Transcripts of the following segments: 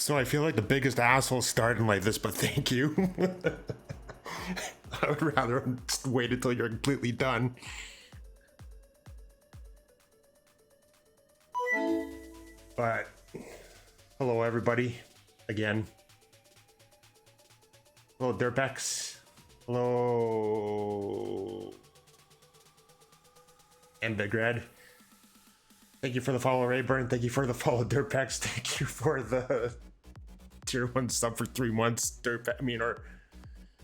So I feel like the biggest asshole starting like this, but thank you. I would rather just wait until you're completely done. But hello everybody again. Hello Dirtbacks. Hello and Big Red. Thank you for the follow, Rayburn. Thank you for the follow, Dirtbacks. Thank you for the tier 1 sub for 3 months, Dirtback. Or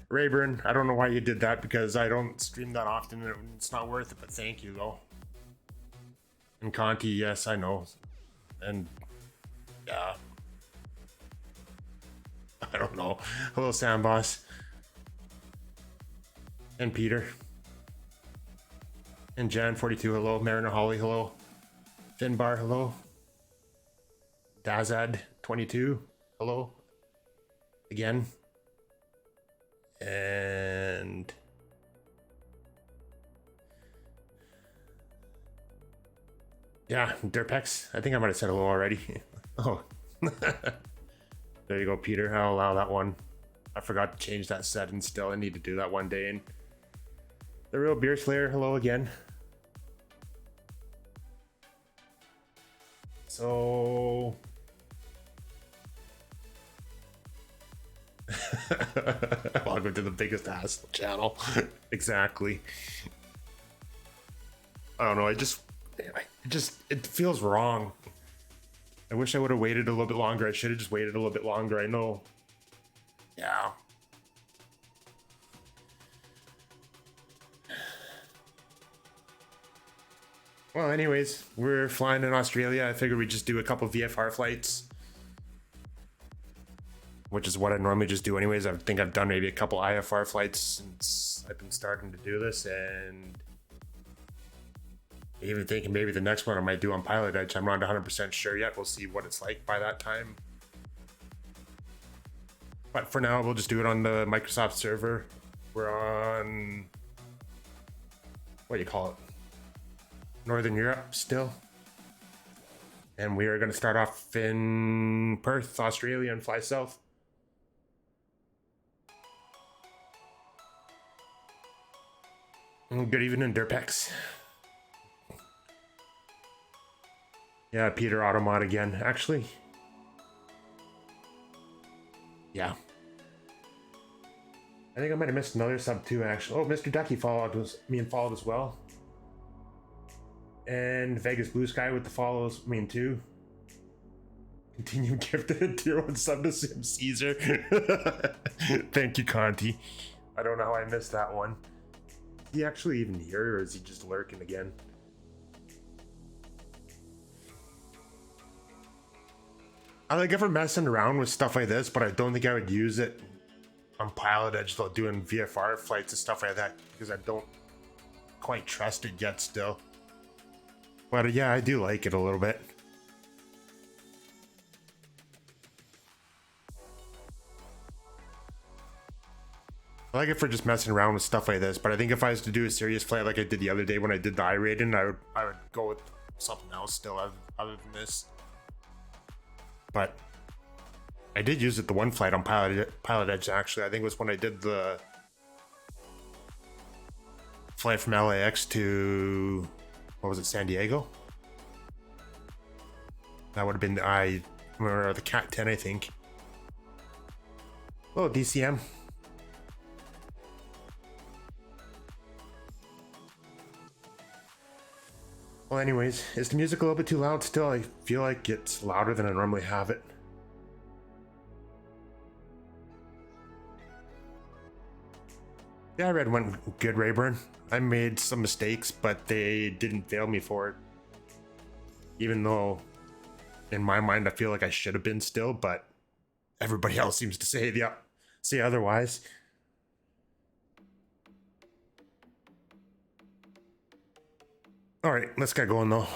Rayburn. I don't know why you did that because I don't stream that often and it's not worth it, but thank you though. And Conti, yes, I know. And yeah. I don't know. Hello, Sam Boss. And Peter. And Jan42, hello. Mariner Holly, hello. Finbar, hello. Dazad22, hello. Again. And yeah, Dirtpex. I think I might have said hello already. Oh. There you go, Peter. I'll allow that one. I forgot to change that setting still. I need to do that one day. And the Real Beer Slayer, hello again. So welcome to the biggest ass channel. Exactly. I don't know, it feels wrong. I wish I would have waited a little bit longer. I should have just waited a little bit longer. I know. Yeah. Well, anyways, we're flying in Australia. I figured we'd just do a couple VFR flights, which is what I normally just do anyways. I think I've done maybe a couple IFR flights since I've been starting to do this, and even thinking maybe the next one I might do on Pilot Edge. I'm not 100% sure yet. We'll see what it's like by that time. But for now, we'll just do it on the Microsoft server. We're on, what do you call it? Northern Europe still. And we are going to start off in Perth, Australia, and fly south. Good evening, Dirtpex. Yeah, Peter Automod again, actually. Yeah. I think I might have missed another sub too, actually. Oh, Mr. Ducky followed as well. And Vegas Blue Sky with the follows, too. Continue gifted tier 1 sub to Sim Caesar. Thank you, Conti. I don't know how I missed that one. Is he actually even here, or is he just lurking again? I like if I'm messing around with stuff like this, but I don't think I would use it on Pilot Edge, though, doing VFR flights and stuff like that, because I don't quite trust it yet still. But yeah, I do like it a little bit. I like it for just messing around with stuff like this, but I think if I was to do a serious flight like I did the other day when I did the I-rating, I would go with something else still other than this. But I did use it the one flight on Pilot Edge, actually. I think it was when I did the flight from LAX to, what was it, San Diego? That would have been the Cat 10, I think. Oh, DCM. Well, anyways, is the music a little bit too loud still? I feel like it's louder than I normally have it. Yeah, I read went good, Rayburn. I made some mistakes, but they didn't fail me for it. Even though, in my mind, I feel like I should have been still, but everybody else seems to say otherwise. All right, let's get going though.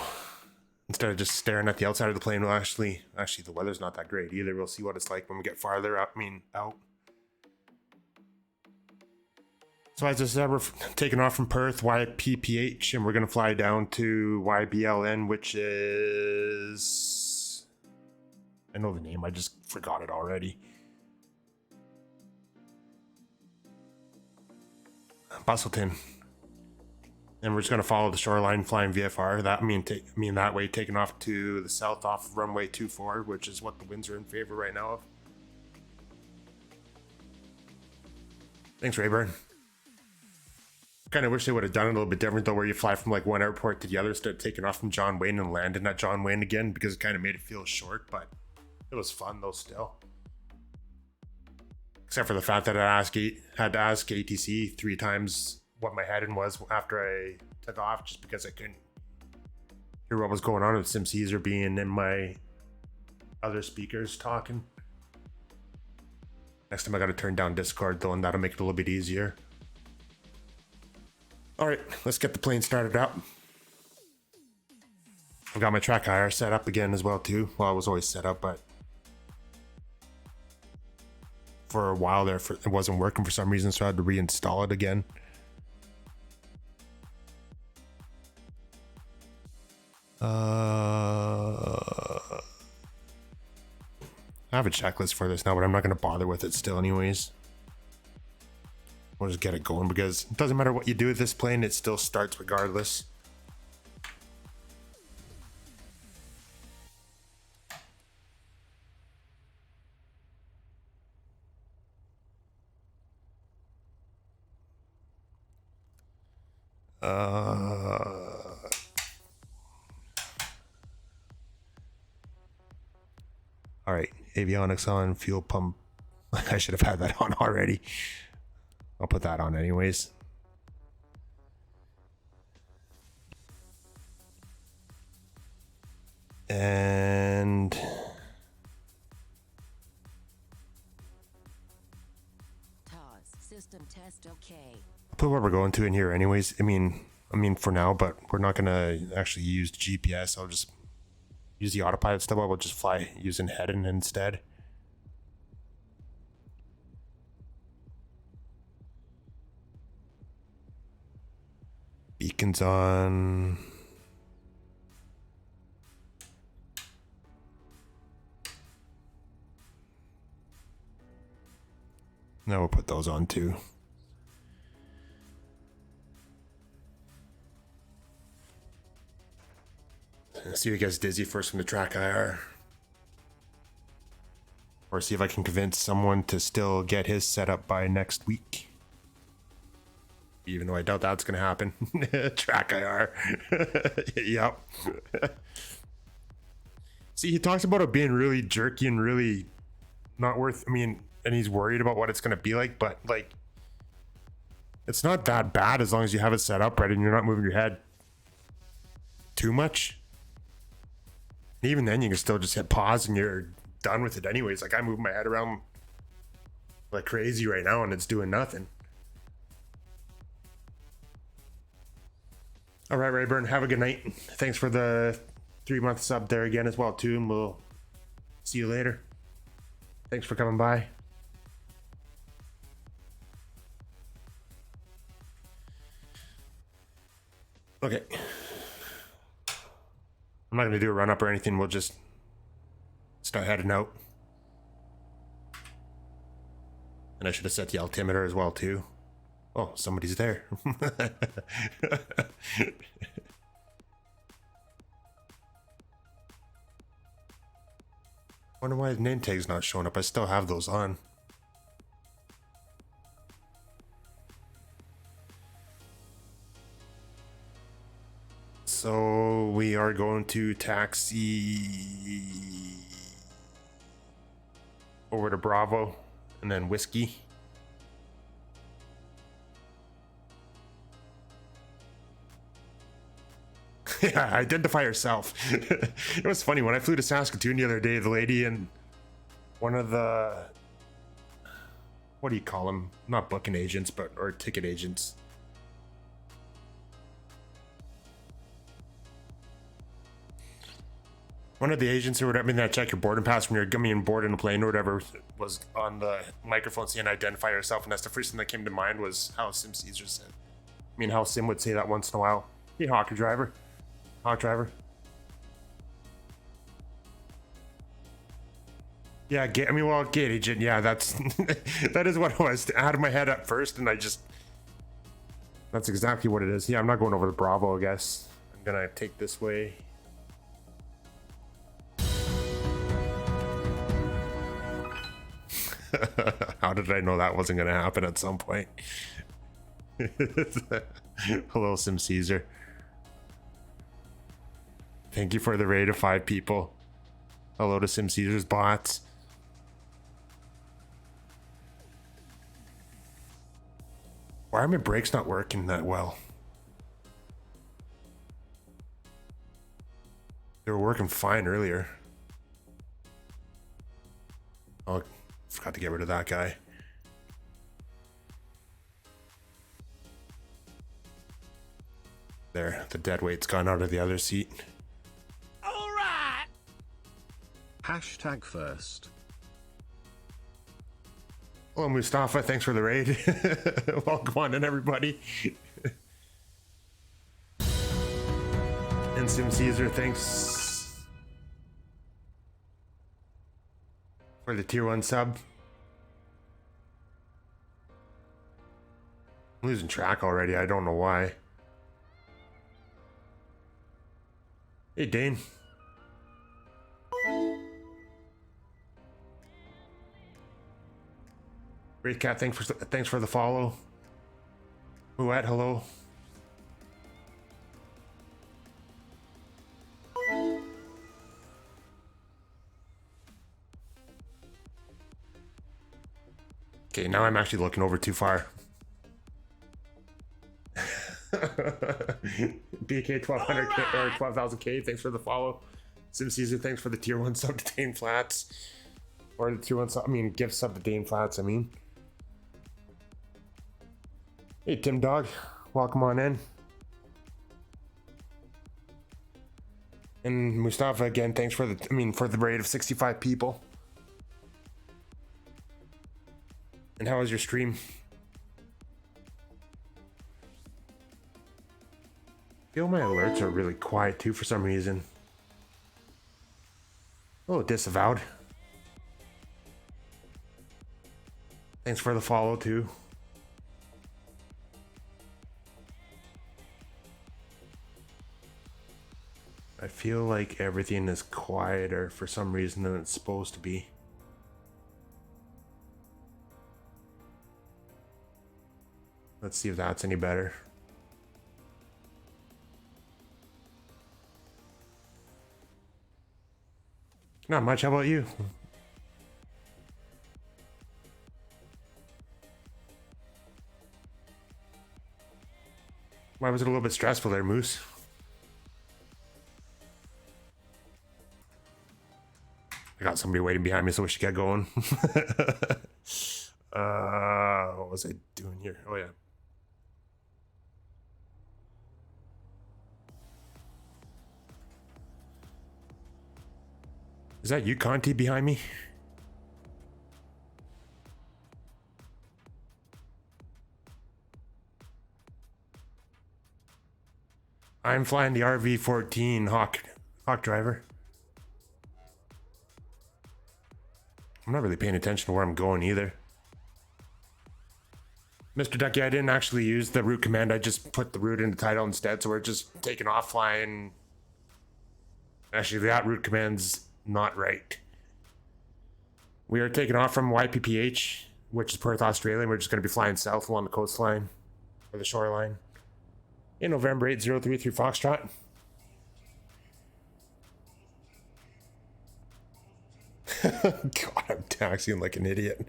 Instead of just staring at the outside of the plane, well, actually, the weather's not that great either. We'll see what it's like when we get farther up. Out. So as I said, we're taking off from Perth, YPPH, and we're gonna fly down to YBLN, which is I know the name, I just forgot it already. Bustleton. And we're just gonna follow the shoreline flying VFR. That that way taking off to the south off of runway 24, which is what the winds are in favor right now of. Thanks, Rayburn. Kind of wish they would have done it a little bit different though, where you fly from like one airport to the other instead of taking off from John Wayne and landing at John Wayne again, because it kind of made it feel short, but it was fun though still. Except for the fact that I had to ask ATC 3 times what my heading was after I took off, just because I couldn't hear what was going on with Sim Caesar being in my other speakers talking. Next time I gotta turn down Discord though, and that'll make it a little bit easier. Alright, let's get the plane started up. I've got my track IR set up again as well too. Well, it was always set up, but for a while there it wasn't working for some reason, so I had to reinstall it again. I have a checklist for this now, but I'm not going to bother with it still anyways. We'll just get it going, because it doesn't matter what you do with this plane, it still starts regardless. All right, avionics on, fuel pump. I should have had that on already. I'll put that on anyways. And system test okay. I'll put where we're going to in here anyways. I mean for now, but we're not gonna actually use GPS. I'll just use the autopilot stuff. We'll just fly using heading instead. Beacons on. Now we'll put those on too. See who gets dizzy first from the track IR. Or see if I can convince someone to still get his set up by next week. Even though I doubt that's going to happen. Track IR. Yep. See, he talks about it being really jerky and really not worth, and he's worried about what it's going to be like, but like, it's not that bad as long as you have it set up right and you're not moving your head too much. And even then, you can still just hit pause and you're done with it anyways. Like, I move my head around like crazy right now and it's doing nothing. All right, Rayburn, have a good night. Thanks for the 3-month sub there again as well too, and we'll see you later. Thanks for coming by. Okay. I'm not going to do a run up or anything. We'll just start heading out. And I should have set the altimeter as well too. Oh, somebody's there. Wonder why his name tag's not showing up. I still have those on. So we are going to taxi over to Bravo and then Whiskey. Yeah, identify yourself. It was funny when I flew to Saskatoon the other day, the lady and one of the, what do you call them? Not booking agents, or ticket agents. One of the agents or whatever that check your boarding pass when you're coming board in a plane or whatever was on the microphone saying identify yourself, and that's the first thing that came to mind was how Sim Caesar said. How Sim would say that once in a while. Hey, Hawker driver. Hawk driver. Yeah, I mean, well, gate agent. Yeah, that's that is what it was. I had my head up first, and that's exactly what it is. Yeah, I'm not going over the Bravo. I guess I'm gonna take this way. How did I know that wasn't gonna happen at some point? Hello, Sim Caesar. Thank you for the raid of 5 people. Hello to Sim Caesar's bots. Why are my brakes not working that well? They were working fine earlier. Oh, forgot to get rid of that guy. There, the dead weight's gone out of the other seat. All right. Hashtag first. Hello, Mustafa. Thanks for the raid. Welcome on in, everybody. And Sim Caesar, thanks for the tier 1 sub. I'm losing track already. I don't know why. Hey, Dane. Great Cat, thanks for the follow. Whoat, hello. Okay, now I'm actually looking over too far. BK 1200K or 12,000K, thanks for the follow. Sim Caesar, thanks for the tier 1 sub to Dane Flats. Or the tier 1 sub, gift sub to Dane Flats, Hey, Tim Dog, welcome on in. And Mustafa, again, thanks for the raid of 65 people. And how was your stream? I feel my alerts are really quiet too for some reason. Oh, disavowed. Thanks for the follow too. I feel like everything is quieter for some reason than it's supposed to be. Let's see if that's any better. Not much. How about you? Why was it a little bit stressful there, Moose? I got somebody waiting behind me, so we should get going. What was I doing here? Oh, yeah. Is that you, Conti, behind me? I'm flying the RV-14 Hawk driver. I'm not really paying attention to where I'm going either. Mr. Ducky, I didn't actually use the route command. I just put the route in the title instead, so we're just taking off flying. Actually, that route command's not right. We are taking off from YPPH, which is Perth, Australia, and we're just going to be flying south along the coastline, or the shoreline. In November 8033 Foxtrot. God, I'm taxiing like an idiot.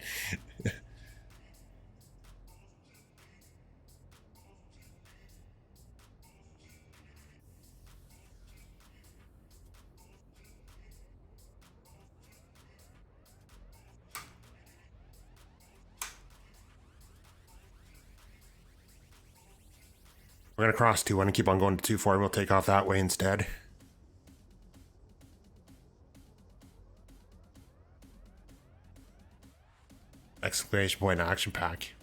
We're going to cross 2-1 and keep on going to 2-4, and we'll take off that way instead. Exclamation point action pack.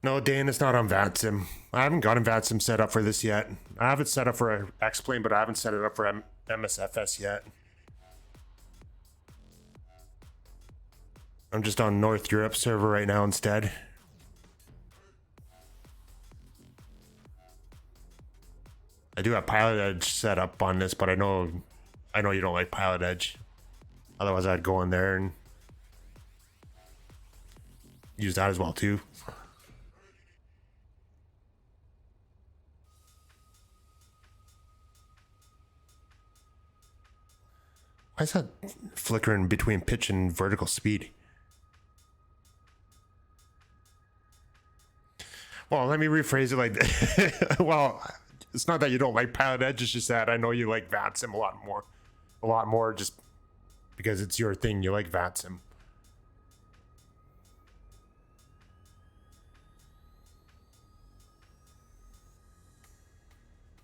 No, Dane, it's not on VATSIM. I haven't gotten VATSIM set up for this yet. I have it set up for X-Plane, but I haven't set it up for MSFS yet. I'm just on North Europe server right now instead. I do have Pilot Edge set up on this, but I know you don't like Pilot Edge. Otherwise, I'd go in there and use that as well too. Why is that flickering between pitch and vertical speed? Well, let me rephrase it like that. Well, it's not that you don't like Pilot Edge, it's just that I know you like VATSIM a lot more just because it's your thing. You like VATSIM.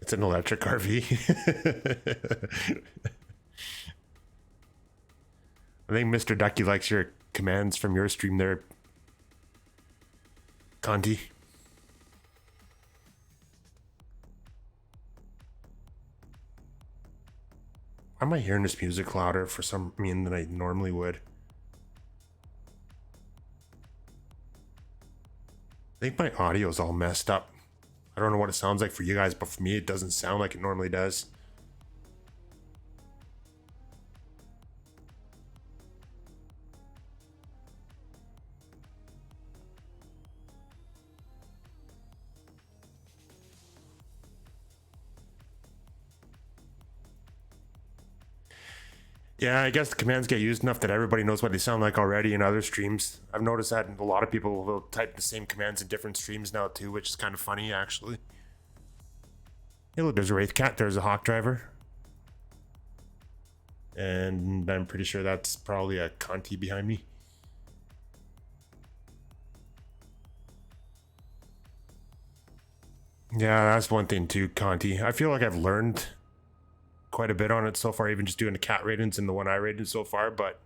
It's an electric RV. I think Mr. Ducky likes your commands from your stream there, Conti. Why am I hearing this music louder for some reason than I normally would? I think my audio is all messed up. I don't know what it sounds like for you guys, but for me it doesn't sound like it normally does. Yeah, I guess the commands get used enough that everybody knows what they sound like already in other streams. I've noticed that a lot of people will type the same commands in different streams now too, which is kind of funny actually. Hey look, there's a Wraith Cat, there's a Hawk Driver. And I'm pretty sure that's probably a Conti behind me. Yeah, that's one thing too, Conti. I feel like I've learned quite a bit on it so far, even just doing the cat ratings and the one I rated so far, but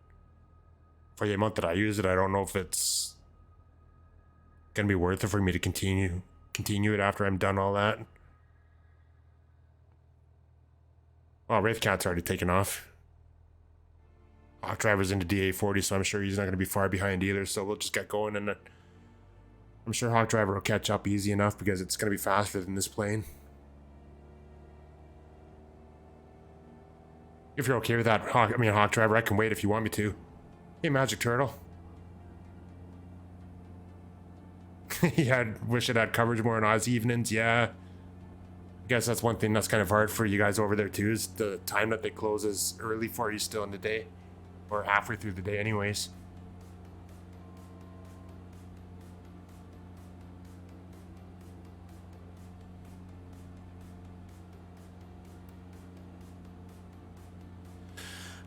for the amount that I use it, I don't know if it's gonna be worth it for me to continue it after I'm done all that. Oh, Wraith Cat's already taken off. Hawk Driver's into DA40, so I'm sure he's not gonna be far behind either, so we'll just get going, and I'm sure Hawk Driver will catch up easy enough because it's gonna be faster than this plane. If you're okay with that, Hawk Driver, I can wait if you want me to. Hey, Magic Turtle. Wish it had coverage more on Oz evenings. Yeah. I guess that's one thing that's kind of hard for you guys over there too, is the time that they close is early for you still in the day. Or halfway through the day anyways.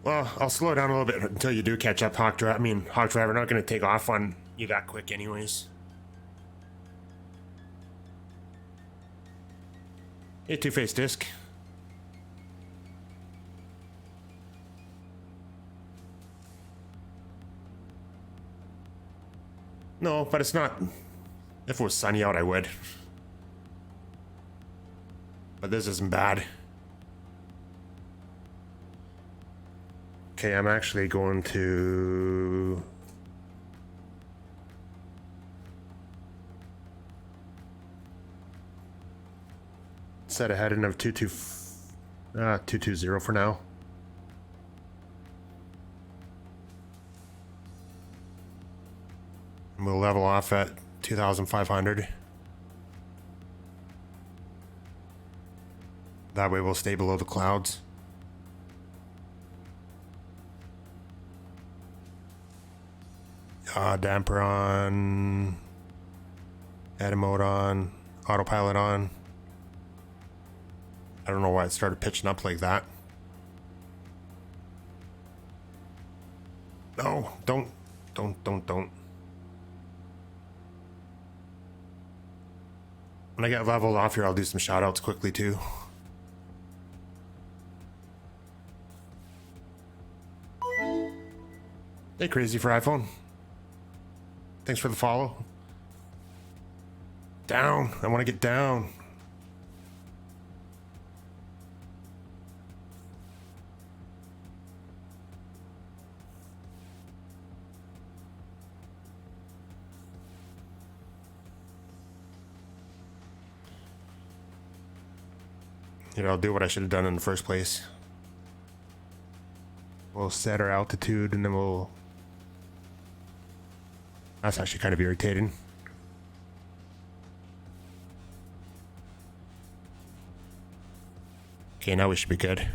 Well, I'll slow down a little bit until you do catch up, Hawk Driver. Hawk Driver not going to take off on you that quick anyways. Hey, Two-Face Disc. No, but it's not. If it was sunny out, I would. But this isn't bad. Okay, I'm actually going to set a heading of 220 for now. And we'll level off at 2,500. That way we'll stay below the clouds. Damper on, edit mode on, autopilot on. I don't know why it started pitching up like that. No, don't. When I get leveled off here, I'll do some shout outs quickly too. Hey, Crazy for iPhone. Thanks for the follow. Down. I want to get down. You know, I'll do what I should have done in the first place. We'll set our altitude and then we'll... That's actually kind of irritating. Okay, now we should be good.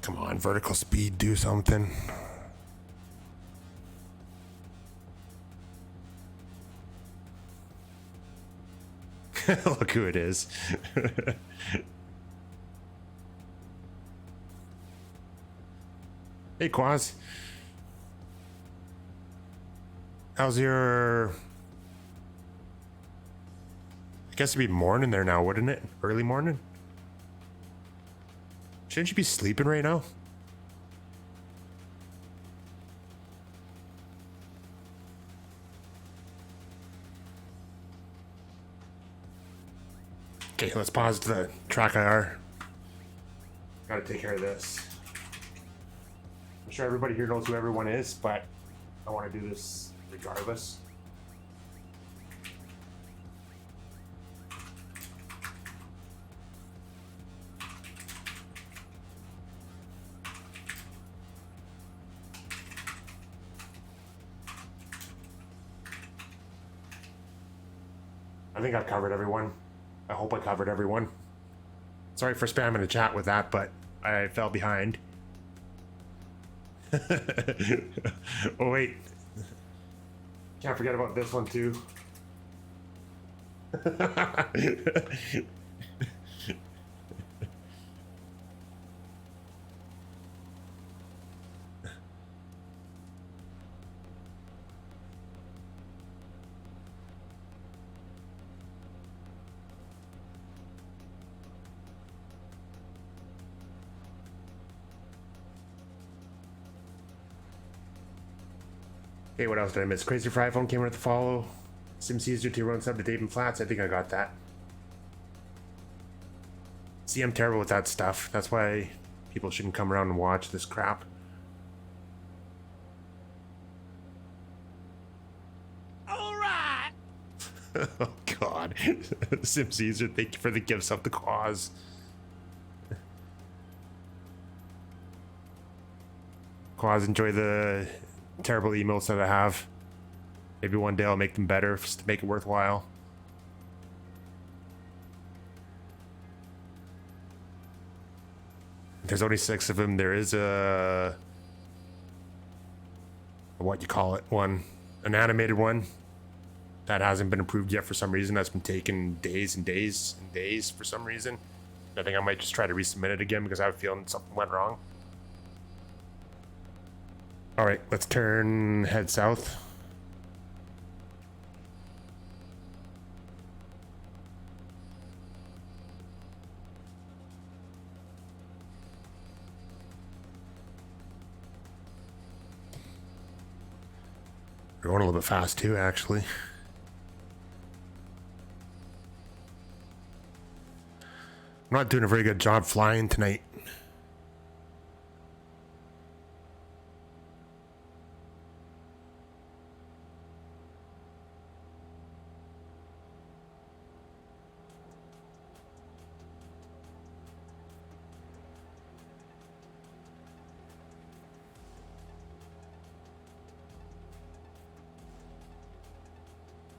Come on, vertical speed, do something. Look who it is. Hey, Quaz. How's your... I guess it'd be morning there now, wouldn't it? Early morning? Shouldn't you be sleeping right now? Okay, let's pause the track IR. Gotta take care of this. I'm sure everybody here knows who everyone is, but I want to do this regardless. I think I've covered everyone. I hope I covered everyone. Sorry for spamming the chat with that, but I fell behind. Oh, wait. Can't forget about this one, too. Hey, what else did I miss? Crazy for iPhone came with the follow. SimCaesar to run sub to Dave and Flats. I think I got that. See, I'm terrible with that stuff. That's why people shouldn't come around and watch this crap. All right. Oh, God. SimCaesar, thank you for the gifts of the cause. Quaz, enjoy the terrible emails that I have. Maybe one day I'll make them better just to make it worthwhile. There's only 6 of them. There is a what you call it one, an animated one that hasn't been approved yet for some reason. That's been taking days and days and days for some reason. I think I might just try to resubmit it again because I have a feeling something went wrong. All right, let's head south. We're going a little bit fast too, actually. I'm not doing a very good job flying tonight.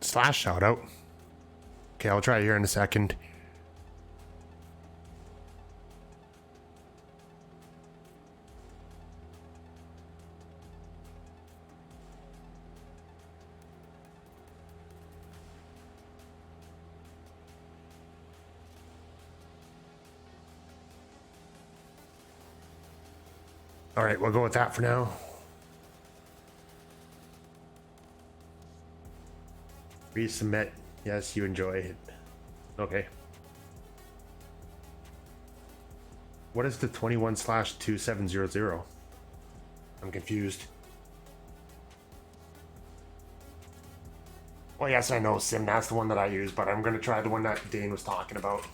Slash shout out. Okay, I'll try here in a second. All right, we'll go with that for now. Resubmit. Yes, you enjoy it. Okay. What is the 21/2700? I'm confused. Well, yes, I know, Sim. That's the one that I use, but I'm going to try the one that Dane was talking about.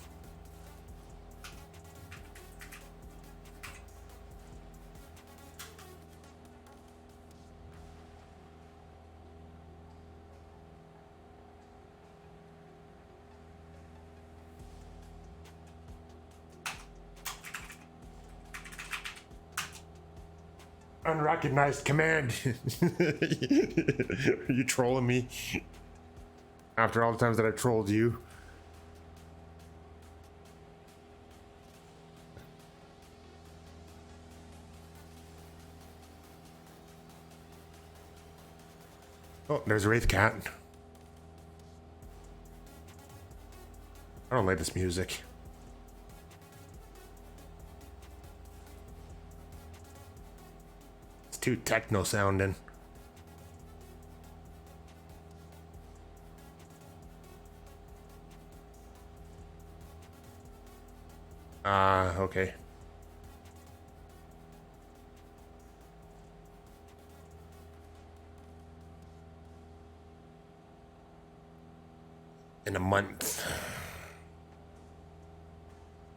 Unrecognized command. Are you trolling me? After all the times that I trolled you. Oh, there's a Wraith Cat. I don't like this music. It's too techno sounding. Okay. In a month.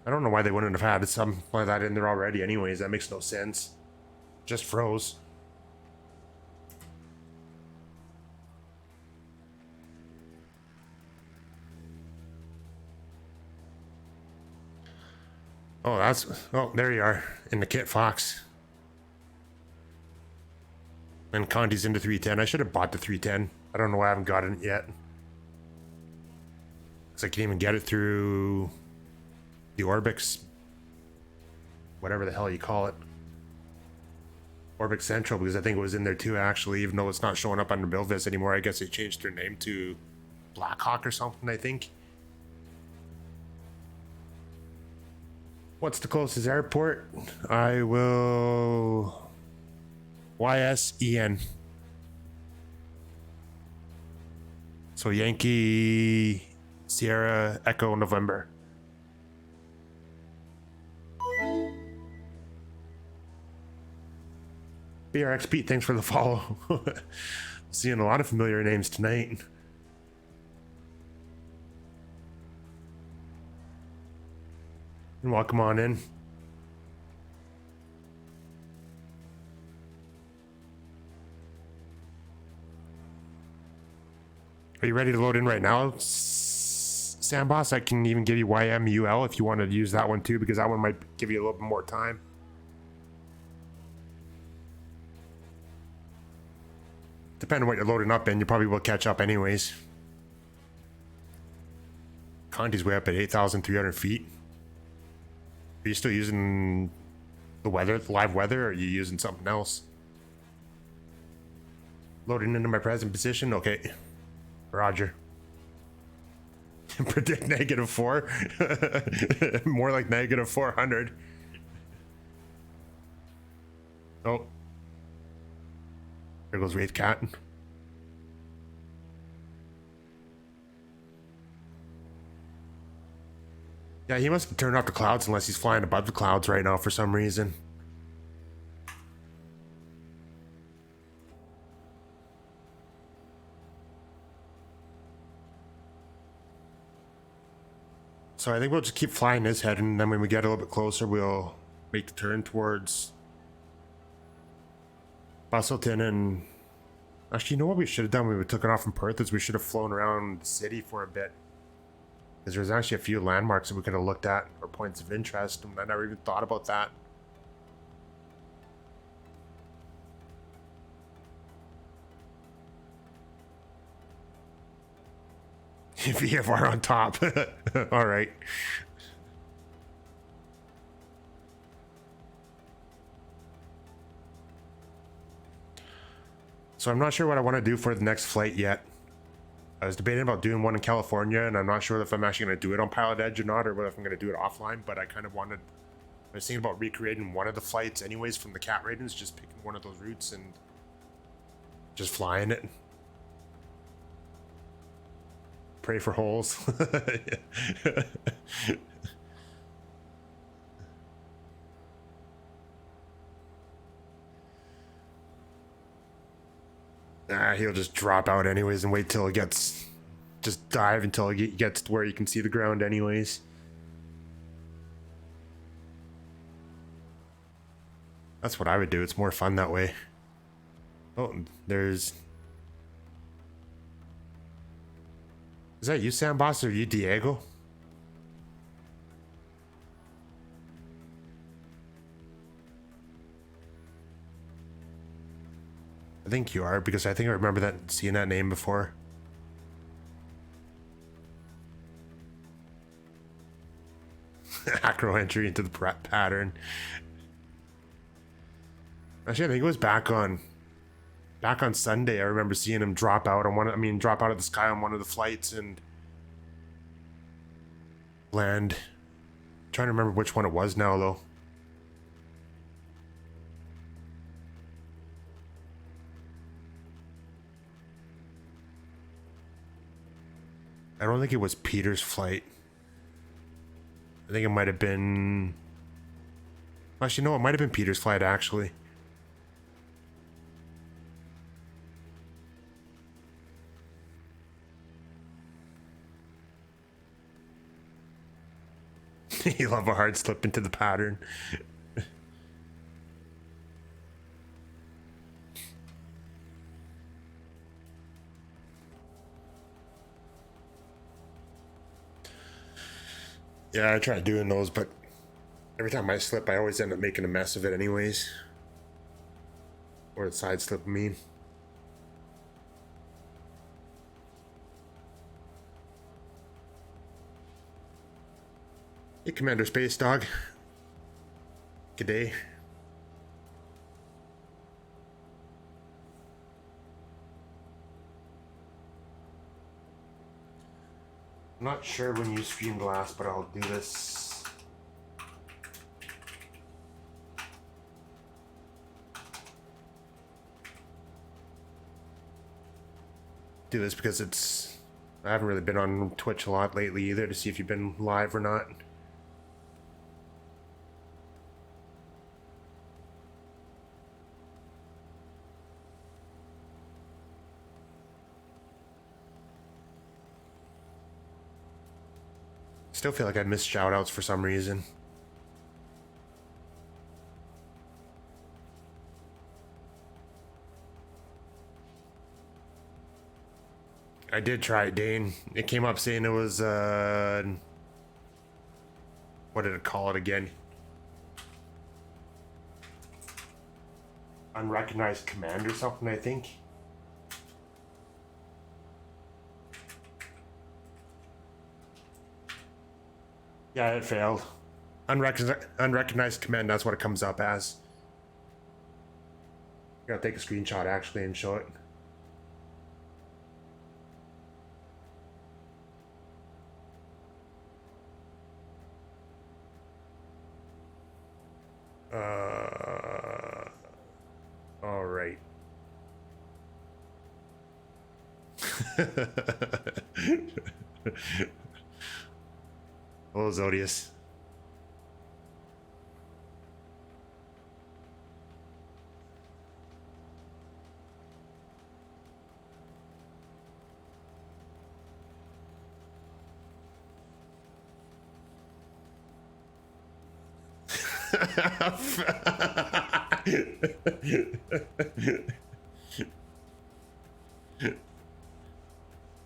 I don't know why they wouldn't have had something like that in there already anyways. That makes no sense. Just froze. Oh, there you are in the Kit Fox. And Conti's into 310. I should have bought the 310. I don't know why I haven't gotten it yet. Because I can't even get it through the Orbix. Whatever the hell you call it. Orbix Central, because I think it was in there too actually, even though it's not showing up on the BuildVis anymore. I guess they changed their name to Blackhawk or something, I think. What's the closest airport? I will... YSEN. So Yankee Sierra Echo November. BRX Pete, thanks for the follow. Seeing a lot of familiar names tonight. And welcome on in. Are you ready to load in right now, Samboss? I can even give you YMUL if you want to use that one too, because that one might give you a little bit more time. Depending on what you're loading up in, you probably will catch up anyways. Conti's way up at 8,300 feet. Are you still using the weather, the live weather, or are you using something else? Loading into my present position? Okay. Roger. Predict -4. More like -400. Oh. There goes Wraith Cat. Yeah, he must have turned off the clouds unless he's flying above the clouds right now for some reason. So I think we'll just keep flying his head, and then when we get a little bit closer, we'll make the turn towards Bustleton. And actually, you know what we should have done when we took it off from Perth is we should have flown around the city for a bit. Because there's actually a few landmarks that we could have looked at, or points of interest, and I never even thought about that. VFR on top. All right. So I'm not sure what I want to do for the next flight yet. I was debating about doing one in California, and I'm not sure if I'm actually going to do it on Pilot Edge or not, or if I'm going to do it offline, but I kind of wanted... I was thinking about recreating one of the flights anyways from the cat ratings, just picking one of those routes and just flying it. Pray for holes. He'll just drop out anyways and wait till it gets... Just dive until it gets to where you can see the ground anyways. That's what I would do. It's more fun that way. Oh, there's... Is that you, Sam Boss, or you, Diego? I think you are, because I think I remember that seeing that name before. Acro entry into the pattern. Actually, I think it was back on Sunday. I remember seeing him drop out on one. I mean, drop out of the sky on one of the flights and land. I'm trying to remember which one it was now, though. I don't think it was Peter's flight. I think it might have been... Actually, no, it might have been Peter's flight, actually. You love a hard slip into the pattern. Yeah, I tried doing those, but every time I slip, I always end up making a mess of it anyways. Or the side slip, I mean. Hey, Commander Space Dog. G'day. I'm not sure when you streamed last, but I'll do this. Do this because it's... I haven't really been on Twitch a lot lately either to see if you've been live or not. Still feel like I missed shoutouts for some reason. I did try it, Dane. It came up saying it was, what did it call it again? Unrecognized command or something, I think. Yeah, it failed. Unrecognized command, that's what it comes up as. I gotta take a screenshot actually and show it. All right. Hello, Zodius.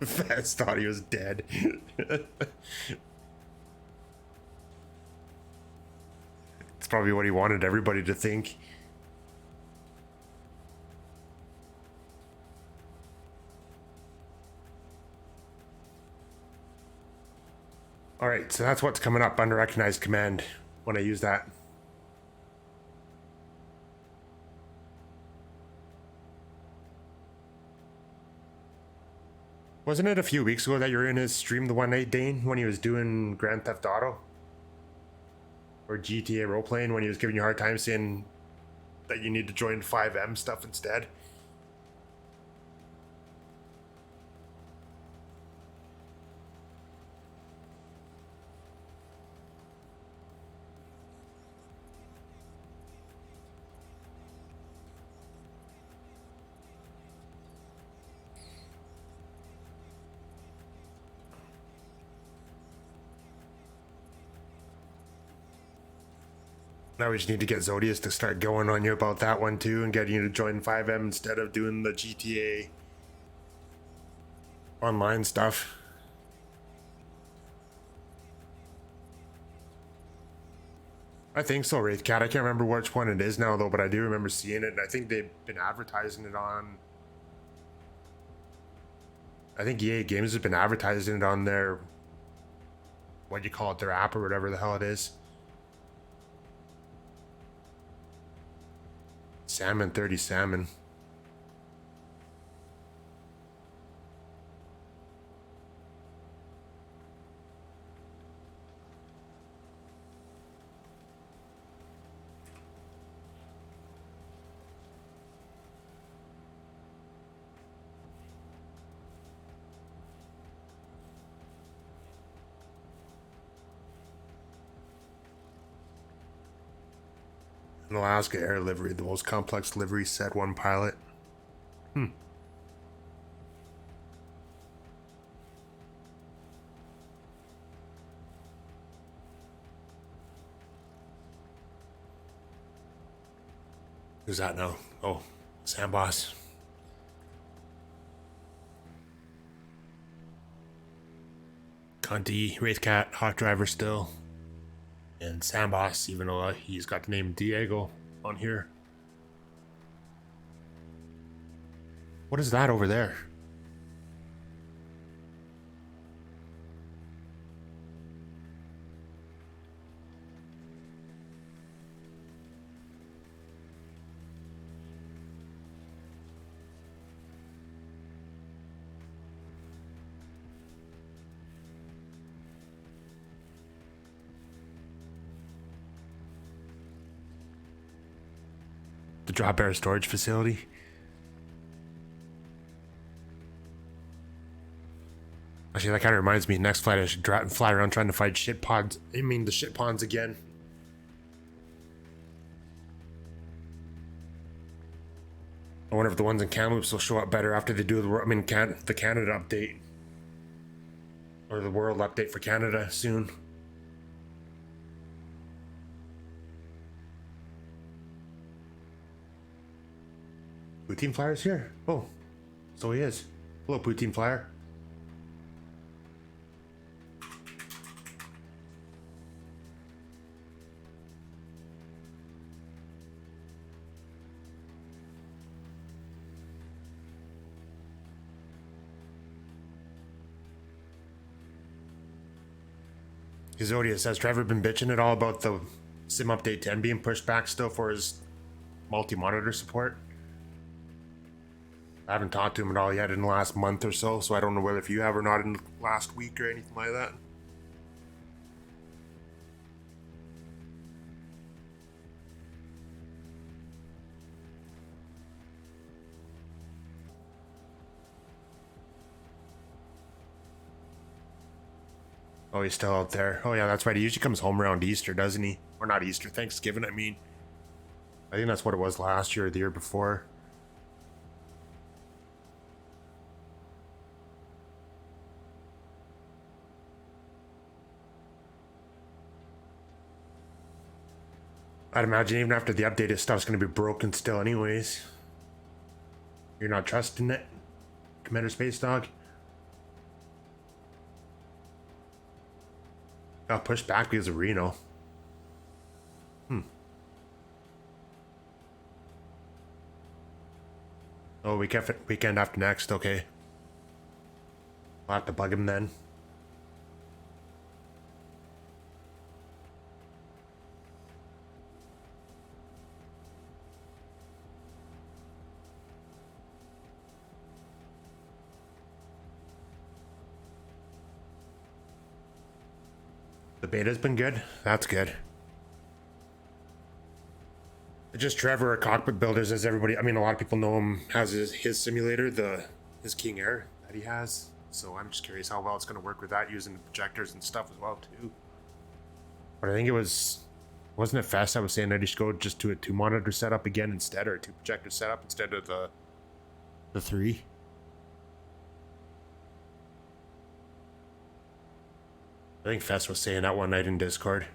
Fats thought he was dead. It's probably what he wanted everybody to think. Alright, so that's what's coming up under recognized command when I use that. Wasn't it a few weeks ago that you were in his stream the one night, Dane, when he was doing Grand Theft Auto? Or GTA role-playing, when he was giving you a hard time saying that you need to join 5M stuff instead? Now we just need to get Zodius to start going on you about that one too and getting you to join 5M instead of doing the GTA online stuff. I think so, Wraithcat. I can't remember which one it is now though, but I do remember seeing it, and I think they've been advertising it on. I think EA Games has been advertising it on their, what do you call it, their app or whatever the hell it is. Salmon 30 salmon. An Alaska Air livery, the most complex livery, said one pilot. Who's that now? Oh, Sam Boss. Conti, Wraithcat, Hot Driver still. And Sam Boss, even though he's got the name Diego on here. What is that over there? The drop air storage facility. Actually, that kind of reminds me. Next flight, I should fly around trying to find shit pods. I mean, the shit ponds again. I wonder if the ones in Kamloops will show up better after they do the Canada update or the world update for Canada soon. Poutine Flyer's here. Oh, so he is. Hello, Poutine Flyer. Zodia says, Trevor been bitching at all about the Sim Update 10 being pushed back still for his multi-monitor support. I haven't talked to him at all yet in the last month or so, so I don't know whether if you have or not in the last week or anything like that. Oh, he's still out there. Oh yeah, that's right. He usually comes home around Easter, doesn't he? Or not Easter, Thanksgiving, I mean. I think that's what it was last year or the year before. I'd imagine even after the update, his stuff's going to be broken still anyways. You're not trusting it? Commander Space Dog? Got pushed back because of Reno. Oh, weekend after next, okay. I'll have to bug him then. The beta's been good? That's good. Just Trevor, a cockpit builders, as everybody, I mean, a lot of people know him as his simulator, his King Air that he has. So I'm just curious how well it's going to work with that, using the projectors and stuff as well, too. But I think wasn't it Fest I was saying that he should go just to a 2-monitor setup again instead, or a 2-projector setup instead of the 3? I think Fest was saying that one night in Discord.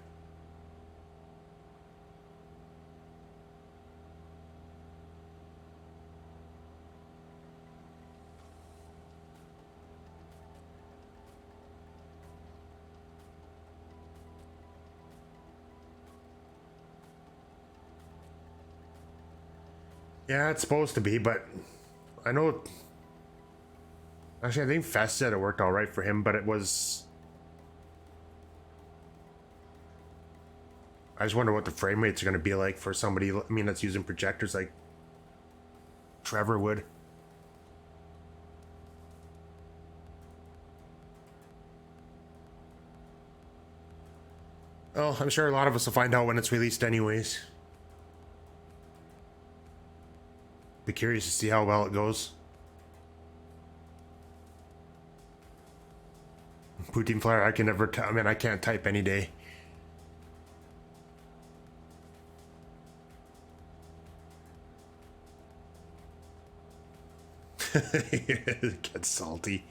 Yeah, it's supposed to be, but I know. Actually, I think Fest said it worked all right for him, but it was. I just wonder what the frame rates are going to be like for somebody. I mean, that's using projectors like Trevor would. Well, I'm sure a lot of us will find out when it's released, anyways. Be curious to see how well it goes. Poutine Flyer, I can never. I mean, I can't type any day. It gets salty.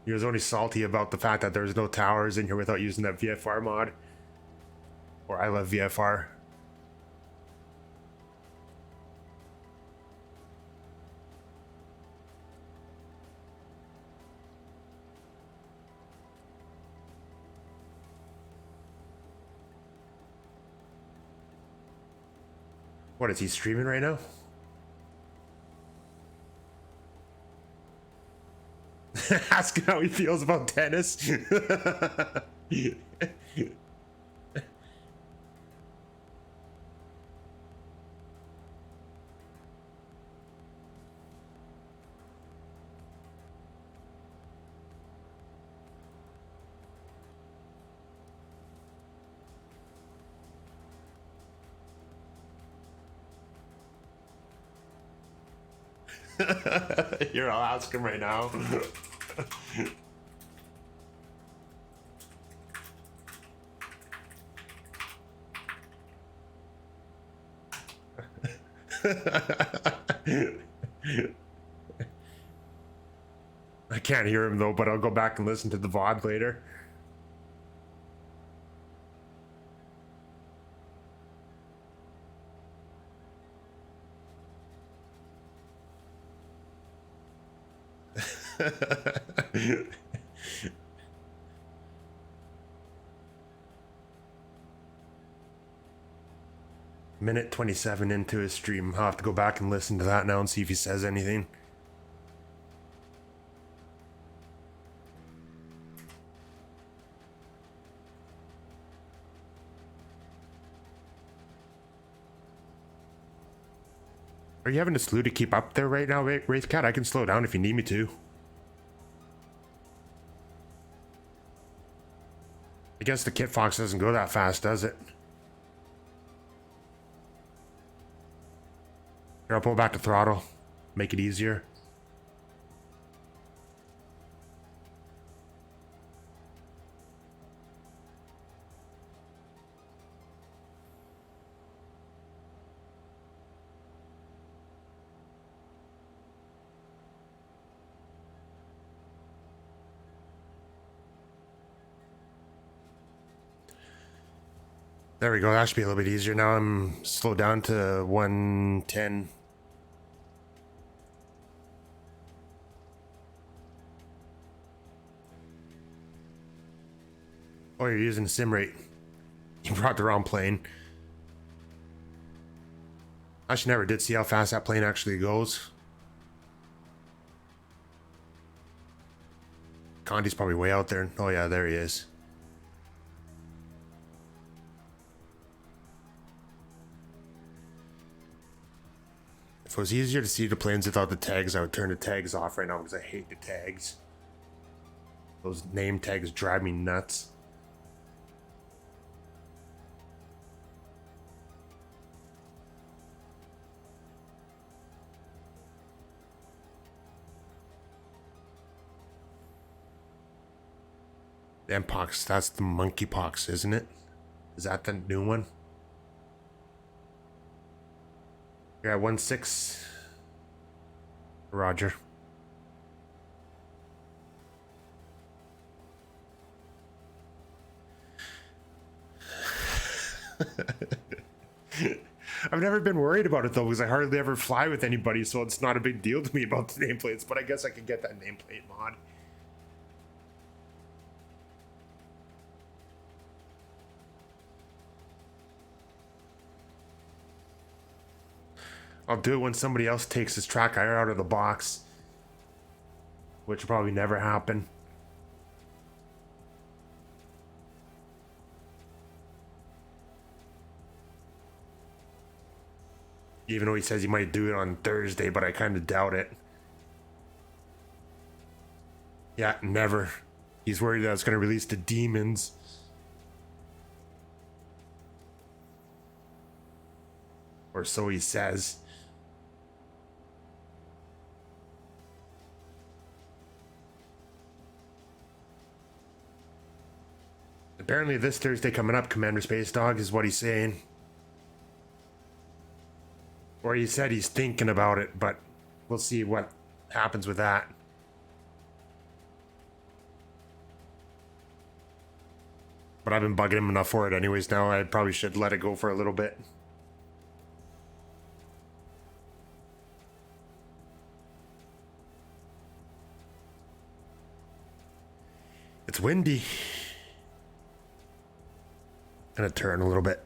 He was only salty about the fact that there's no towers in here without using that VFR mod. Or I love VFR. What is he streaming right now? Ask him how he feels about tennis. Here, I'll ask him right now. I can't hear him though, but I'll go back and listen to the VOD later. Minute 27 into his stream. I'll have to go back and listen to that now and see if he says anything. Are you having a slew to keep up there right now, Wraithcat? I can slow down if you need me to. I guess the Kit Fox doesn't go that fast, does it? Here, I'll pull back the throttle. Make it easier. There we go. That should be a little bit easier. Now I'm slowed down to 110. Oh, you're using sim rate. You brought the wrong plane. I actually never did see how fast that plane actually goes. Condi's probably way out there. Oh yeah, there he is. If it was easier to see the planes without the tags, I would turn the tags off right now because I hate the tags. Those name tags drive me nuts. Mpox, that's the monkeypox, isn't it? Is that the new one? You're at 1-6. Roger. I've never been worried about it though, because I hardly ever fly with anybody, so it's not a big deal to me about the nameplates, but I guess I could get that nameplate mod. I'll do it when somebody else takes this tracker out of the box, which will probably never happen. Even though he says he might do it on Thursday, but I kind of doubt it. Yeah, never. He's worried that it's going to release the demons. Or so he says. Apparently this Thursday coming up, Commander Space Dog, is what he's saying. Or he said he's thinking about it, but we'll see what happens with that. But I've been bugging him enough for it anyways now. I probably should let it go for a little bit. It's windy. Gonna turn a little bit.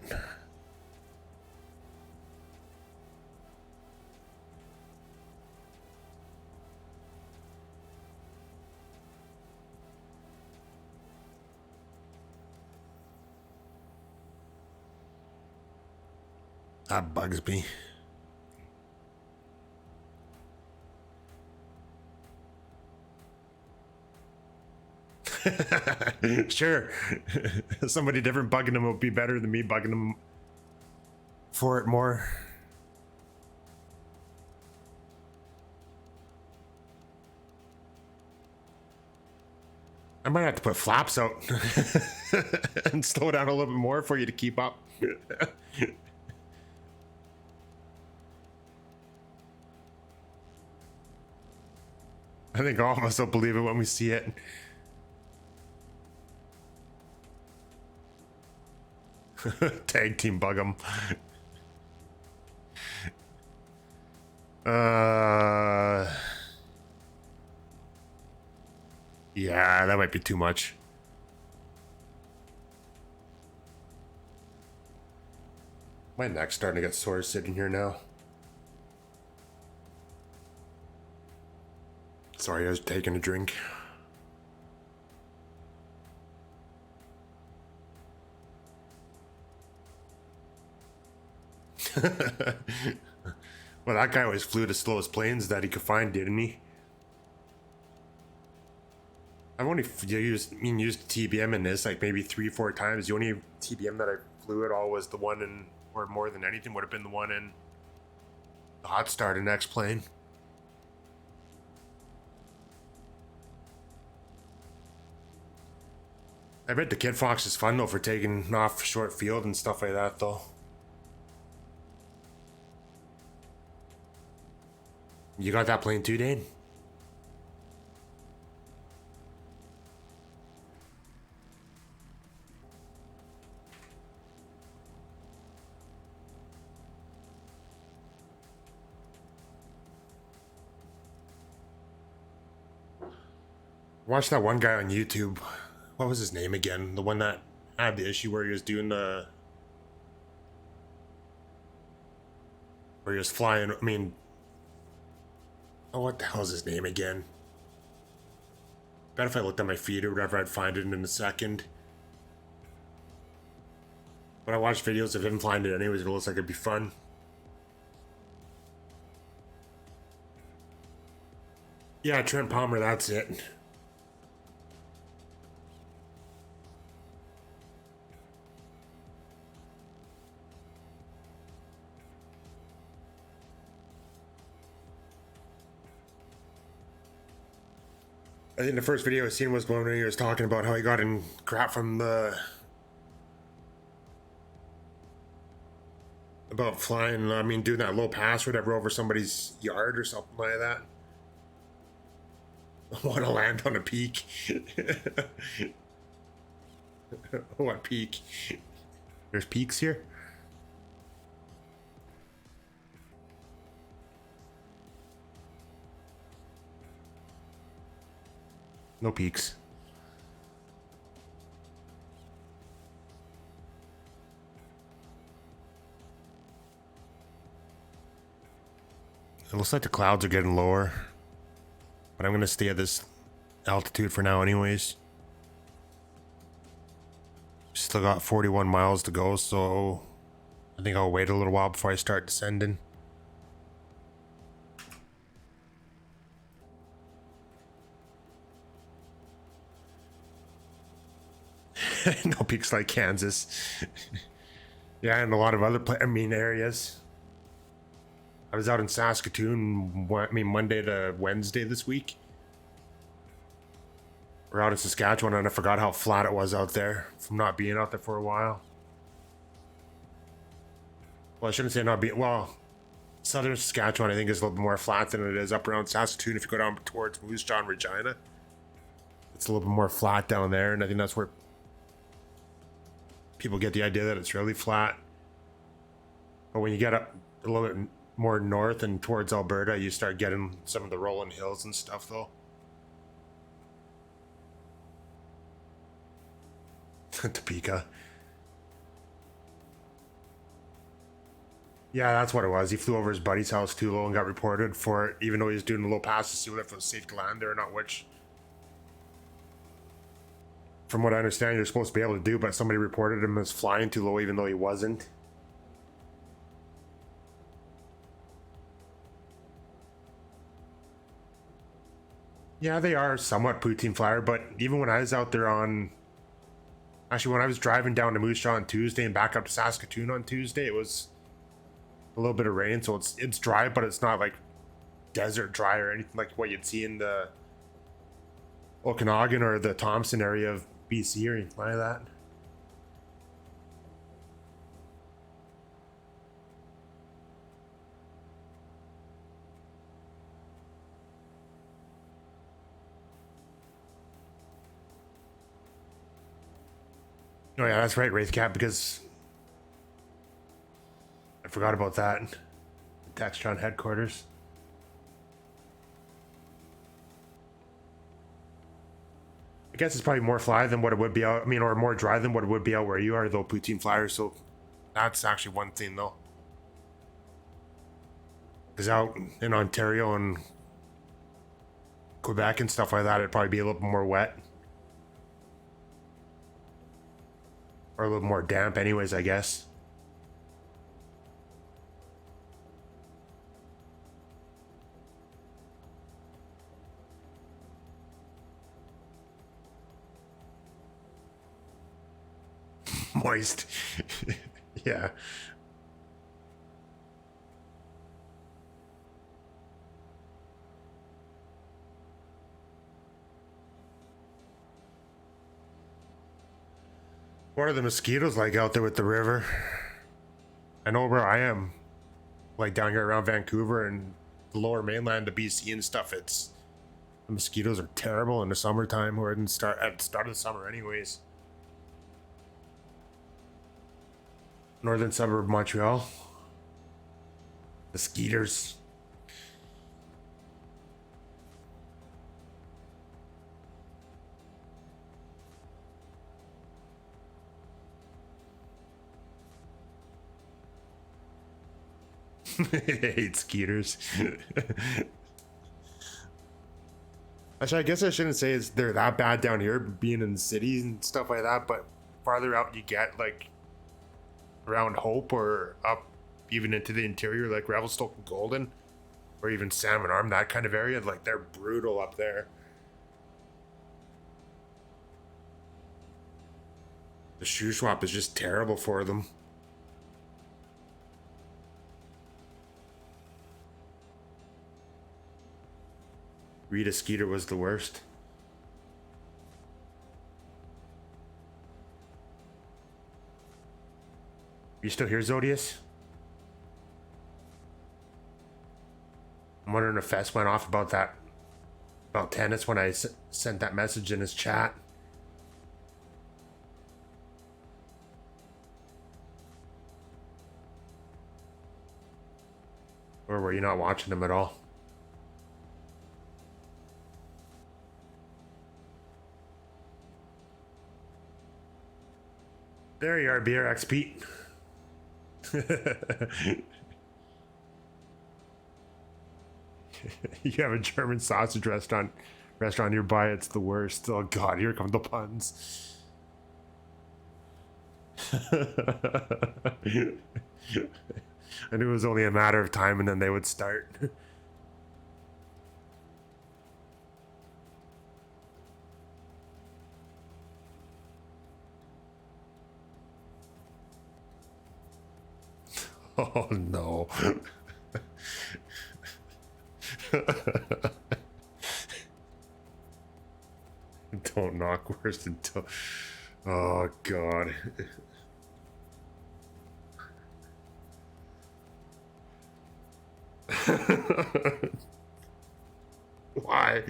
That bugs me. Sure. Somebody different bugging him would be better than me bugging him for it more. I might have to put flaps out and slow down a little bit more for you to keep up. I think all of us will believe it when we see it. Tag team bug him. Yeah, that might be too much. My neck's starting to get sore sitting here now. Sorry, I was taking a drink. Well, that guy always flew the slowest planes that he could find, didn't he? I've only used TBM in this like maybe 3-4 times. The only TBM that I flew at all was the one in, or more than anything, would have been the one in the hot start in X plane. I bet the Kid Fox is fun though for taking off short field and stuff like that though. You got that plane too, Dane? Watch that one guy on YouTube. What was his name again? The one that had the issue where he was doing the... where he was flying, I mean... Oh, what the hell's his name again? Bet if I looked at my feed or whatever, I'd find it in a second. But I watched videos of him flying it anyways, it looks like it'd be fun. Yeah, Trent Palmer, that's it. I think the first video I seen was one where he was talking about how he got in crap from the... about flying, I mean, doing that low pass or whatever over somebody's yard or something like that. I want to land on a peak. What peak? There's peaks here? No peaks. It looks like the clouds are getting lower, but I'm gonna stay at this altitude for now anyways. Still got 41 miles to go, so I think I'll wait a little while before I start descending. No peaks like Kansas. Yeah, and a lot of other areas. I was out in Saskatoon, Monday to Wednesday this week. We're out in Saskatchewan, and I forgot how flat it was out there from not being out there for a while. Well, I shouldn't say not being... Well, southern Saskatchewan, I think, is a little bit more flat than it is up around Saskatoon. If you go down towards Moose Jaw and Regina, it's a little bit more flat down there, and I think that's where people get the idea that it's really flat. But when you get up a little bit more north and towards Alberta, you start getting some of the rolling hills and stuff, though. Topeka. Yeah, that's what it was. He flew over his buddy's house too low and got reported for it, even though he was doing a low pass to see if it was safe to land there or not, which, from what I understand, you're supposed to be able to do, but somebody reported him as flying too low even though he wasn't. Yeah, they are somewhat poutine flyer, but even when I was out there on... Actually, when I was driving down to Moose Jaw on Tuesday and back up to Saskatoon on Tuesday, it was a little bit of rain, so it's dry, but it's not like desert dry or anything like what you'd see in the Okanagan or the Thompson area of BC or anything like that. Oh yeah, that's right, Wraithcat, because I forgot about that. Textron headquarters. I guess it's probably more fly than what it would be out, or more dry than what it would be out where you are, though, poutine flyer, so that's actually one thing, though. Because out in Ontario and Quebec and stuff like that, it'd probably be a little more wet. Or a little more damp anyways, I guess. Moist. Yeah. What are the mosquitoes like out there with the river? I know where I am, like down here around Vancouver and the lower mainland of BC and stuff. The mosquitoes are terrible in the summertime, or at the start of the summer anyways. Northern suburb of Montreal. The skeeters. I hate skeeters. Actually, I guess I shouldn't say they're that bad down here, being in the cities and stuff like that, but farther out you get, like around Hope or up even into the interior, like Revelstoke and Golden, or even Salmon Arm, that kind of area, like they're brutal up there. The shoe swap is just terrible for them. Rita Skeeter was the worst. You still here, Zodius? I'm wondering if Fess went off about that. About tennis when I sent that message in his chat. Or were you not watching him at all? There you are, BRX Pete. You have a German sausage restaurant nearby. It's the worst. Oh God, here come the puns. I knew it was only a matter of time, and then they would start. Oh no. Don't knock worse until. Oh God. Why?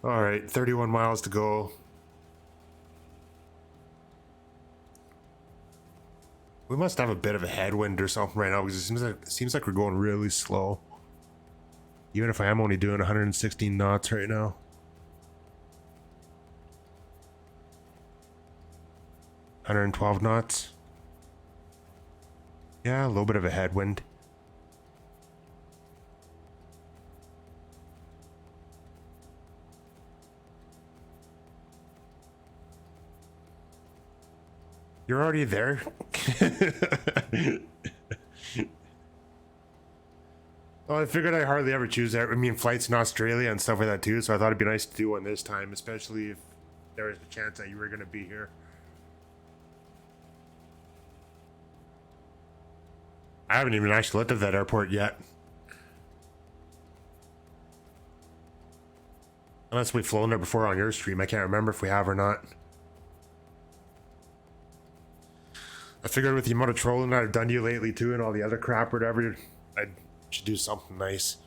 All right, 31 miles to go. We must have a bit of a headwind or something right now because it seems like we're going really slow. Even if I am only doing 116 knots right now. $112 knots. Yeah, a little bit of a headwind. You're already there? Well, I figured I hardly ever choose that. I mean, flights in Australia and stuff like that too, so I thought it'd be nice to do one this time, especially if there was a chance that you were going to be here. I haven't even actually looked at that airport yet. Unless we've flown there before on your stream. I can't remember if we have or not. I figured with the amount of trolling that I've done to you lately too and all the other crap or whatever, I should do something nice.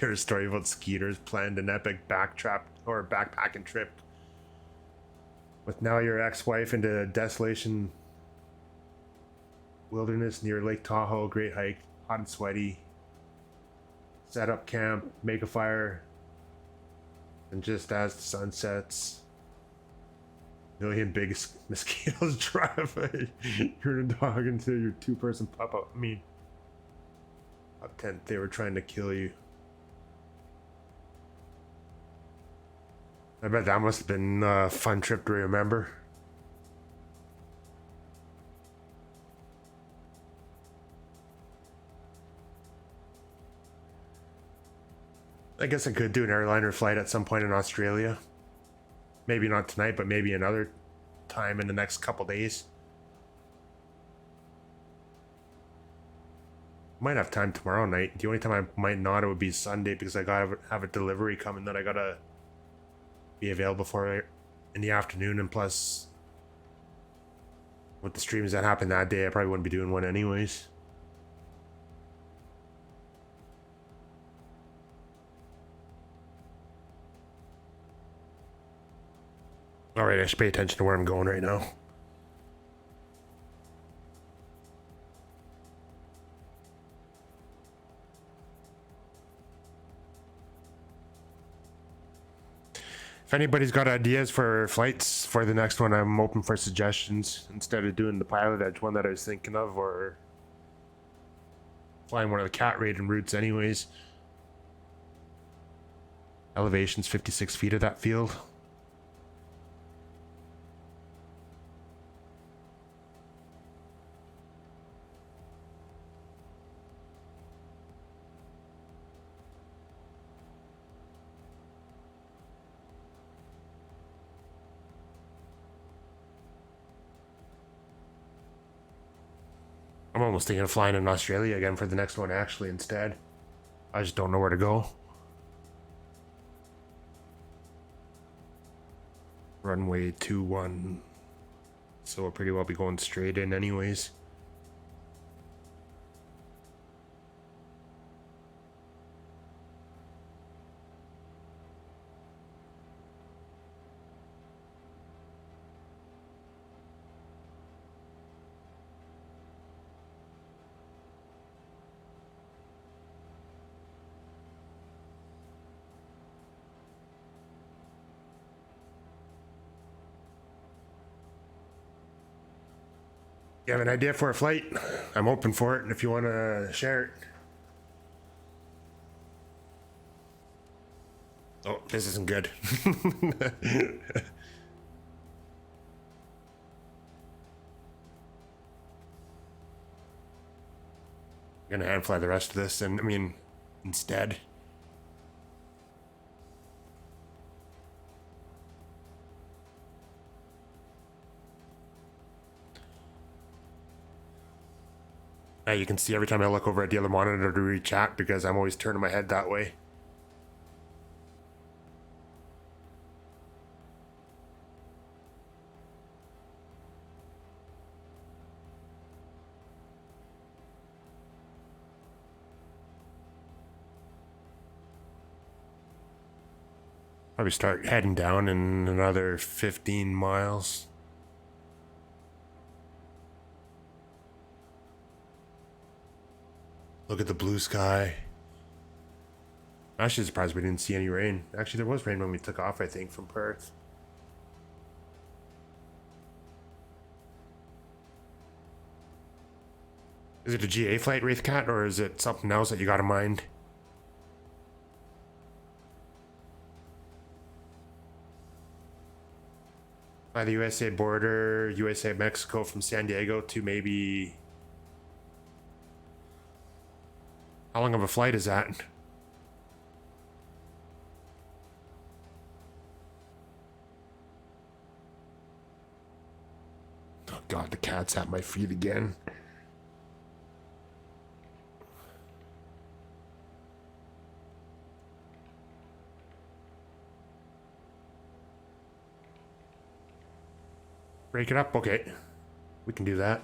Your story about Skeeters planned an epic backpacking trip with now your ex-wife into desolation wilderness near Lake Tahoe. Great hike, hot and sweaty. Set up camp, make a fire, and just as the sun sets, million big mosquitoes drive your dog into your two-person pop-up. I mean, up tent. They were trying to kill you. I bet that must have been a fun trip to remember. I guess I could do an airliner flight at some point in Australia. Maybe not tonight, but maybe another time in the next couple days. Might have time tomorrow night. The only time I might not, it would be Sunday because I gotta have a delivery coming that I gotta be available for in the afternoon, and plus with the streams that happened that day, I probably wouldn't be doing one anyways. Alright, I should pay attention to where I'm going right now. If anybody's got ideas for flights for the next one, I'm open for suggestions. Instead of doing the Pilot Edge one that I was thinking of, or flying one of the cat rating routes anyways. Elevation's 56 feet of that field. I'm almost thinking of flying in Australia again for the next one actually instead. I just don't know where to go. Runway 21. So we'll pretty well be going straight in anyways. You have an idea for a flight? I'm open for it, and if you want to share it. Oh, this isn't good. I'm gonna hand fly the rest of this, and I mean, instead. Now you can see every time I look over at the other monitor to read chat because I'm always turning my head that way. Probably start heading down in another 15 miles. Look at the blue sky. I'm actually surprised we didn't see any rain. Actually, there was rain when we took off, I think, from Perth. Is it a GA flight, Wraithcat, or is it something else that you got in mind? By the USA border, USA Mexico from San Diego to maybe... How long of a flight is that? Oh god, the cat's at my feet again. Break it up? Okay. We can do that.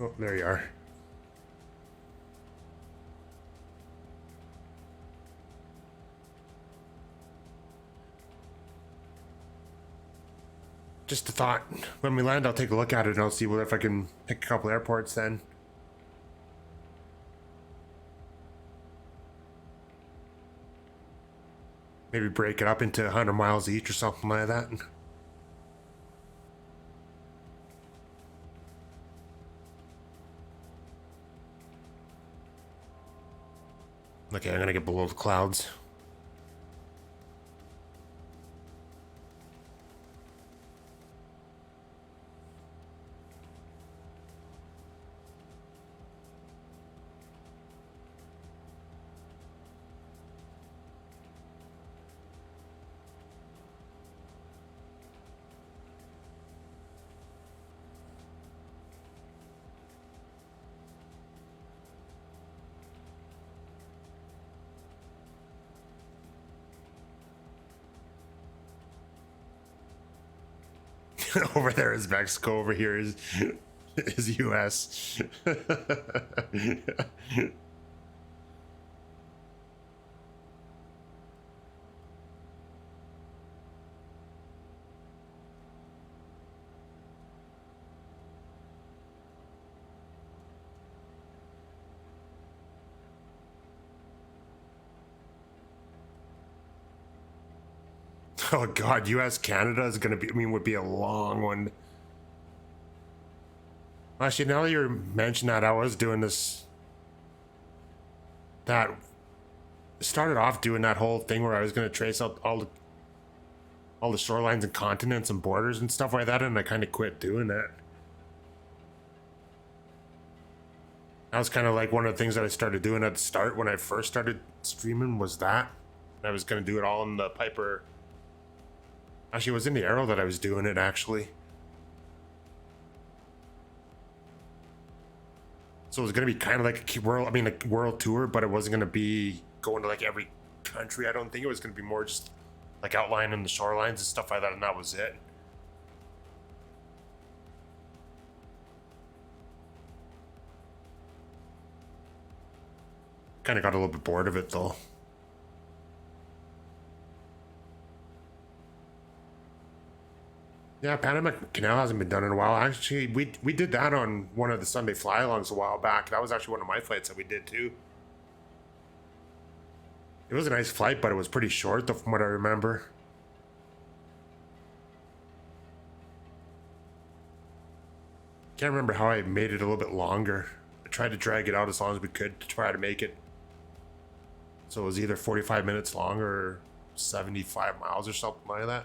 Oh, there you are. Just a thought. When we land, I'll take a look at it and I'll see if I can pick a couple airports then. Maybe break it up into 100 miles each or something like that. Okay, I'm gonna get below the clouds. Over there is Mexico, over here is US. Oh god, US Canada is gonna be, I mean, would be a long one. Actually, now that you're mentioning that, I was doing this. That started off doing that whole thing where I was gonna trace out all the shorelines and continents and borders and stuff like that, and I kind of quit doing that. That was kind of like one of the things that I started doing at the start when I first started streaming was that. I was gonna do it all in the Piper. Actually, it was in the Arrow that I was doing it, actually. So it was going to be kind of like a world, I mean, a world tour, but it wasn't going to be going to like every country. I don't think it was going to be more just like outlining the shorelines and stuff like that, and that was it. Kind of got a little bit bored of it though. Yeah, Panama Canal hasn't been done in a while. Actually, we did that on one of the Sunday fly-alongs a while back. That was actually one of my flights that we did too. It was a nice flight, but it was pretty short though, from what I remember. Can't remember how I made it a little bit longer. I tried to drag it out as long as we could to try to make it so it was either 45 minutes long or 75 miles or something like that.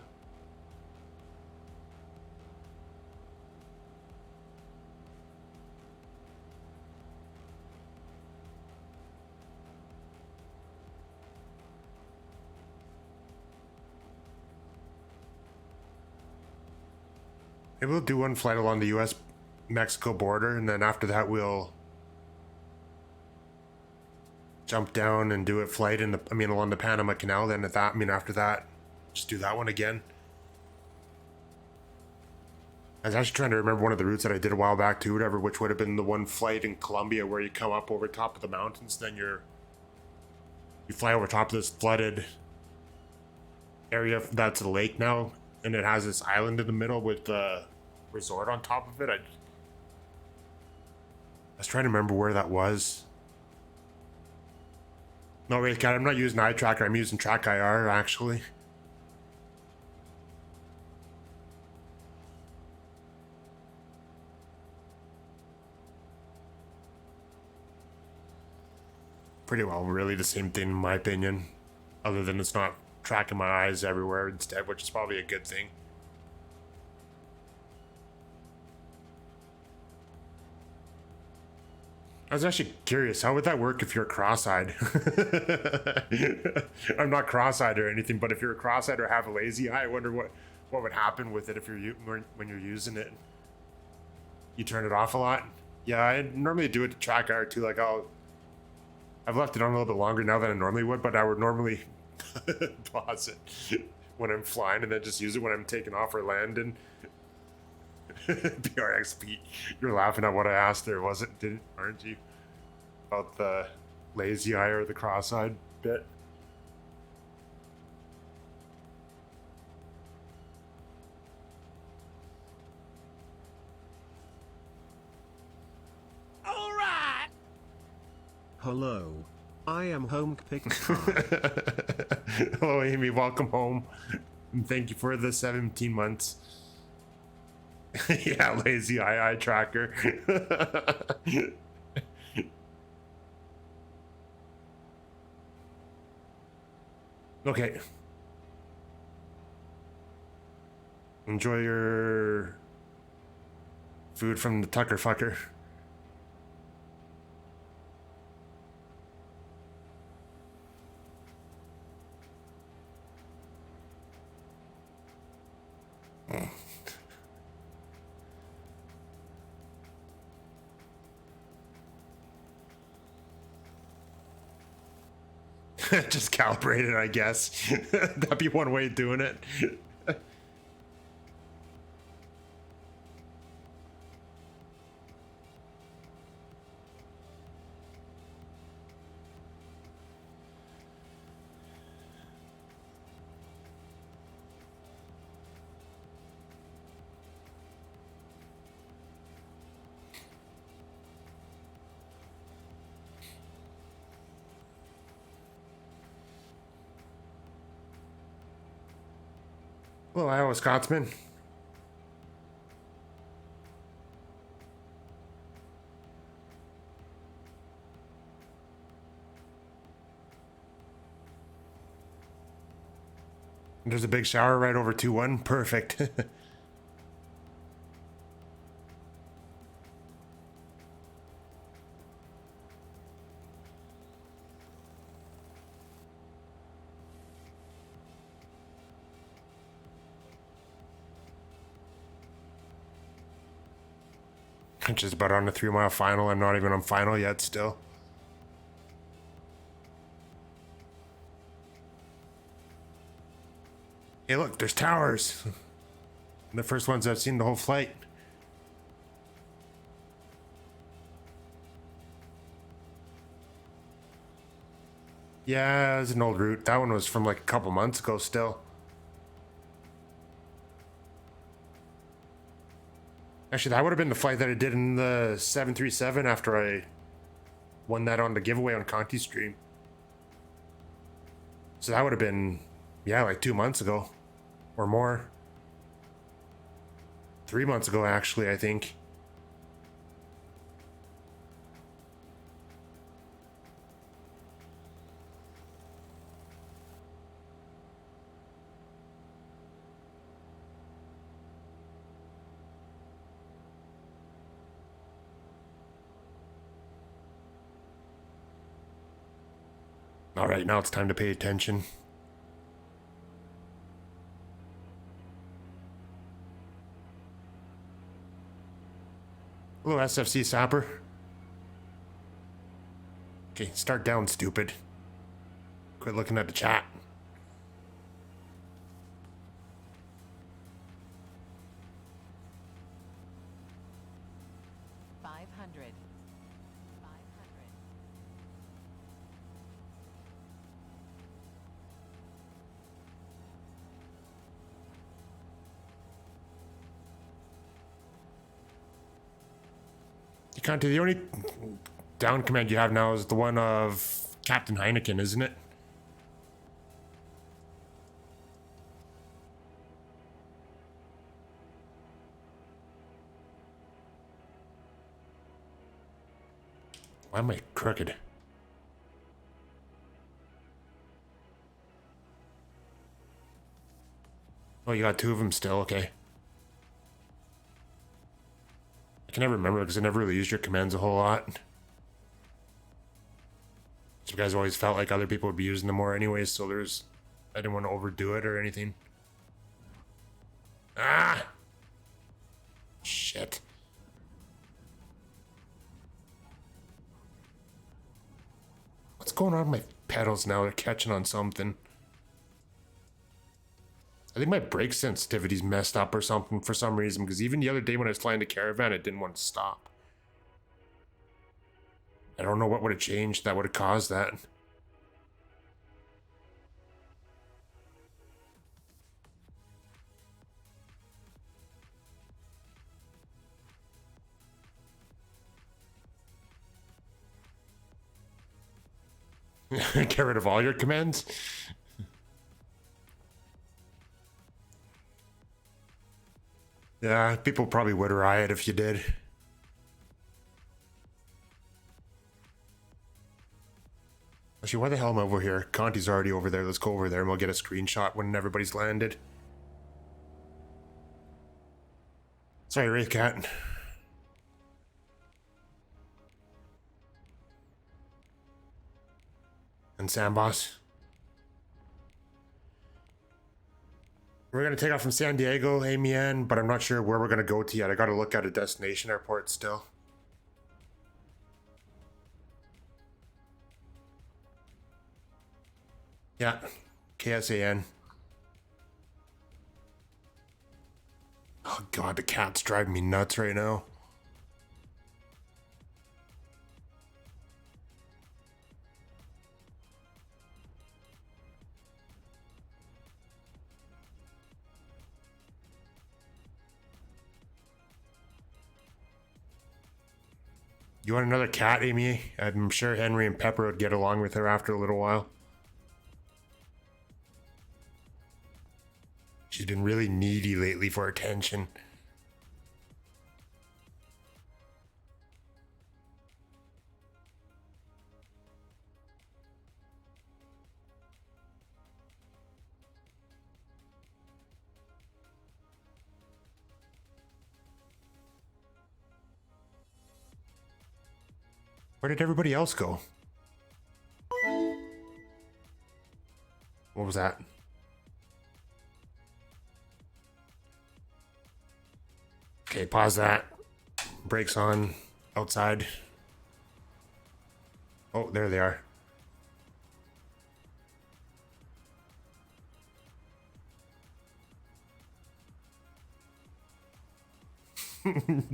Maybe we'll do one flight along the US Mexico border, and then after that we'll jump down and do a flight in the along the Panama Canal. Then after that, just do that one again. I was actually trying to remember one of the routes that I did a while back too, whatever, which would have been the one flight in Colombia where you come up over top of the mountains, then you fly over top of this flooded area that's a lake now, and it has this island in the middle with the resort on top of it. I was trying to remember where that was. No, wait, God, I'm not using iTracker. I'm using Track IR, actually. Pretty well, really the same thing in my opinion. Other than it's not tracking my eyes everywhere instead, which is probably a good thing. I was actually curious, how would that work if you're cross-eyed? I'm not cross-eyed or anything, but if you're cross-eyed or have a lazy eye, I wonder what would happen with it if when you're using it. You turn it off a lot. Yeah, I normally do it to track IR too. Like I've left it on a little bit longer now than I normally would, but I would normally pause it when I'm flying and then just use it when I'm taking off or landing. BRXP, you're laughing at what I asked there, aren't you? About the lazy eye or the cross-eyed bit. All right. Hello, I am home picked. Hello, Amy. Welcome home. And thank you for the 17 months. Yeah, lazy eye tracker. Okay. Enjoy your food from the Tucker fucker. Just calibrate it, I guess. That'd be one way of doing it. Well, Iowa Scotsman. There's a big shower right over 2-1. Perfect. I'm just about on the 3-mile final. I'm not even on final yet still. Hey, look, there's towers. The first ones I've seen the whole flight. Yeah, it's an old route. That one was from like a couple months ago still. Actually, that would have been the flight that I did in the 737 after I won that on the giveaway on Conti's stream. So that would have been, yeah, like 2 months ago or more. 3 months ago, actually, I think. All right, now it's time to pay attention. Hello, SFC Sapper. Okay, start down, stupid. Quit looking at the chat. Conti, the only down command you have now is the one of Captain Heineken, isn't it? Why am I crooked? Oh, you got two of them still, okay. I can never remember because I never really used your commands a whole lot. You guys always felt like other people would be using them more anyways, so I didn't want to overdo it or anything. Ah! Shit. What's going on with my pedals now? They're catching on something. I think my brake sensitivity's messed up or something for some reason, because even the other day when I was flying the Caravan, it didn't want to stop. I don't know what would have changed that would have caused that. Get rid of all your commands? Yeah, people probably would riot if you did. Actually, why the hell am I over here? Conti's already over there. Let's go over there and we'll get a screenshot when everybody's landed. Sorry, Wraithcat. And Samboss. We're gonna take off from San Diego, AMN, but I'm not sure where we're gonna go to yet. I gotta look at a destination airport still. Yeah, KSAN. Oh god, the cat's driving me nuts right now. You want another cat, Amy? I'm sure Henry and Pepper would get along with her after a little while. She's been really needy lately for attention. Where did everybody else go? What was that? Okay, pause that. Brakes on. Outside. Oh, there they are.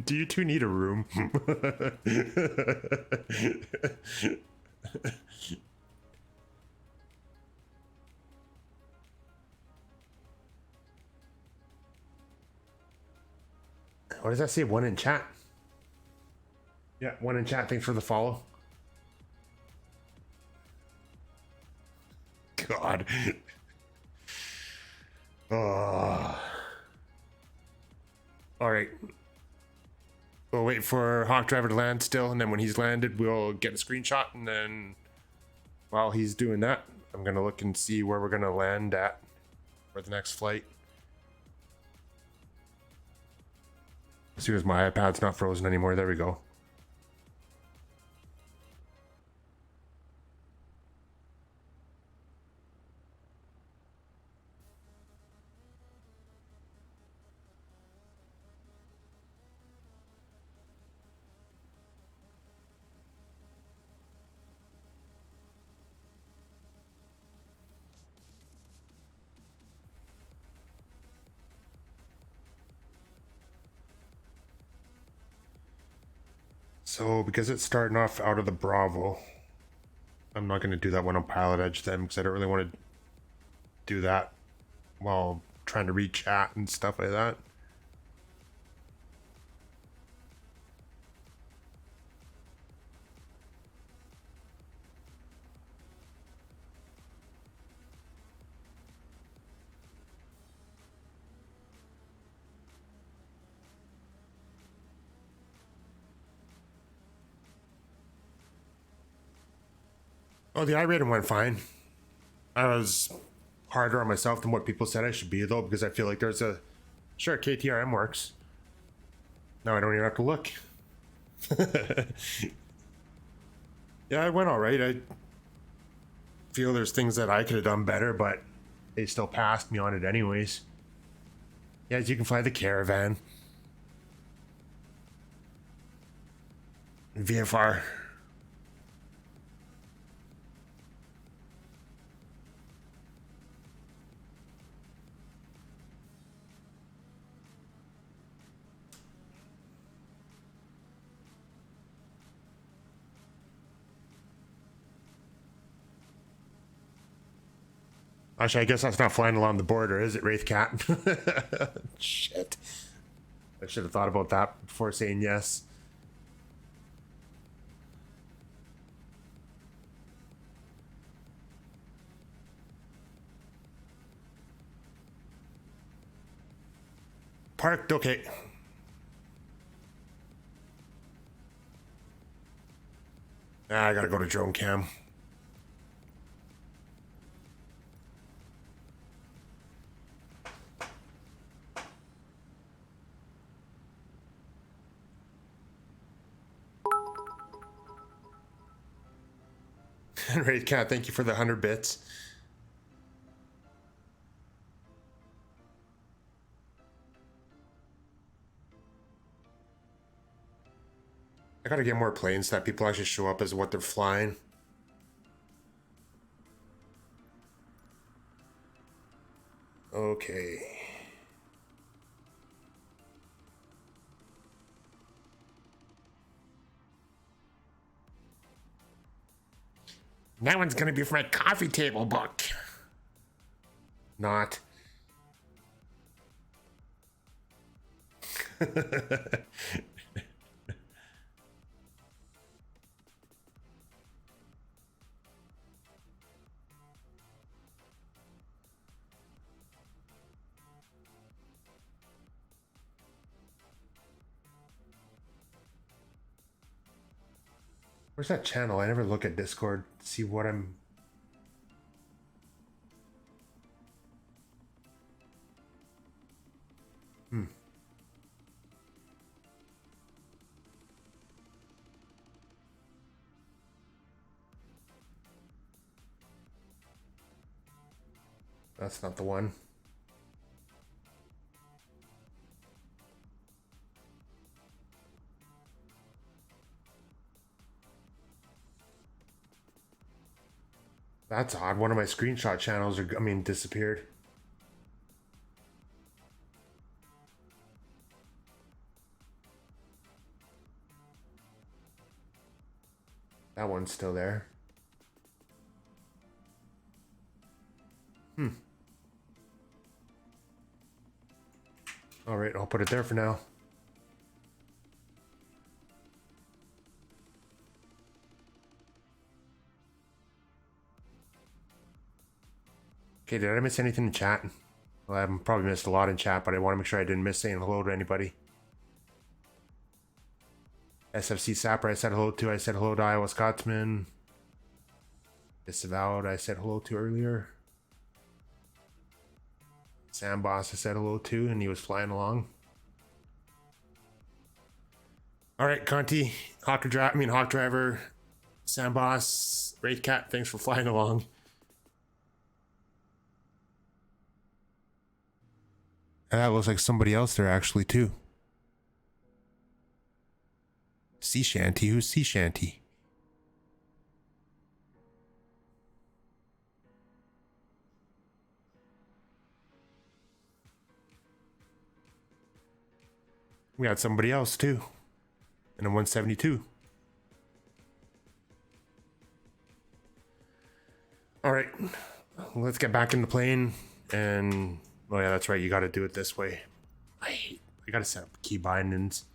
Do you two need a room? What does that say? One in chat. Yeah, one in chat. Thanks for the follow. God. Oh. All right. We'll wait for Hawk Driver to land still, and then when he's landed, we'll get a screenshot, and then while he's doing that, I'm gonna look and see where we're gonna land at for the next flight. As soon as my iPad's not frozen anymore, there we go. So because it's starting off out of the Bravo, I'm not going to do that when I'm pilot edge then, because I don't really want to do that while trying to read chat and stuff like that. Oh, the I rating went fine. I was harder on myself than what people said I should be, though, because I feel like there's a... Sure, KTRM works. Now I don't even have to look. Yeah, it went all right. I feel there's things that I could have done better, but they still passed me on it anyways. Yes, you can fly the Caravan. VFR. Actually, I guess that's not flying along the border, is it, Wraithcat? Shit. I should have thought about that before saying yes. Parked, okay. I gotta go to drone cam. Right, Cat, thank you for the 100 bits. I gotta get more planes that people actually show up as what they're flying. Okay. That one's gonna be for my coffee table book. Not. Where's that channel? I never look at Discord to see what I'm... That's not the one. That's odd. One of my screenshot channels are, disappeared. That one's still there. All right, I'll put it there for now. Okay, did I miss anything in chat? Well, I probably missed a lot in chat, but I want to make sure I didn't miss saying hello to anybody. SFC Sapper, I said hello to. I said hello to Iowa Scotsman. Disavowed, I said hello to earlier. Sam Boss, I said hello to, and he was flying along. All right, Conti, Hawk Driver, Sam Boss, Wraithcat, thanks for flying along. And that looks like somebody else there actually too. Sea Shanty, who's Sea Shanty? We had somebody else too. In a 172. All right, let's get back in the plane. And oh yeah, that's right. You got to do it this way. I got to set up key bindings.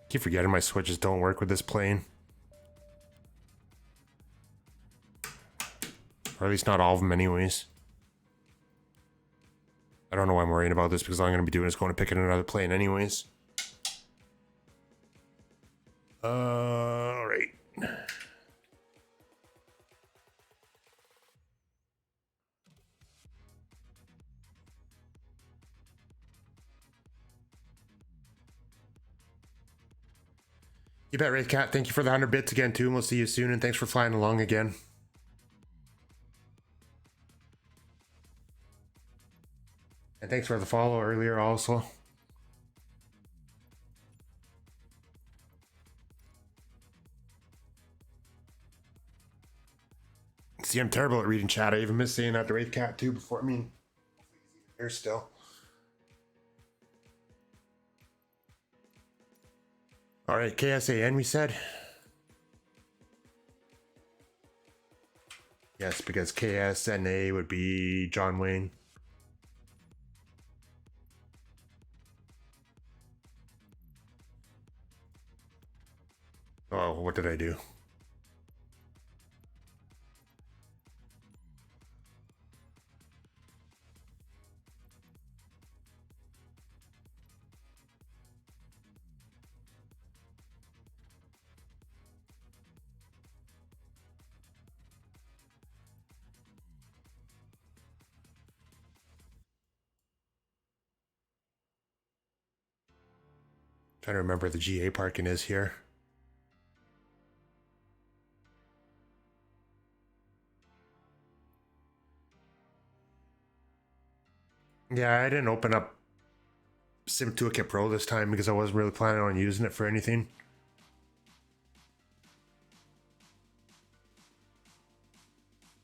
Keep forgetting my switches don't work with this plane. Or at least not all of them anyways. I don't know why I'm worrying about this because all I'm going to be doing is going to pick in another plane anyways. Alright. You bet, Wraithcat. Thank you for the 100 bits again too, and we'll see you soon, and thanks for flying along again. And thanks for the follow earlier also. See, I'm terrible at reading chat. I even missed saying that to Wraithcat too before. I mean, here still. All right, KSAN we said. Yes, because KSNA would be John Wayne. Oh, what did I do? Trying to remember the GA parking is here. Yeah, I didn't open up Sim Toolkit Pro this time because I wasn't really planning on using it for anything.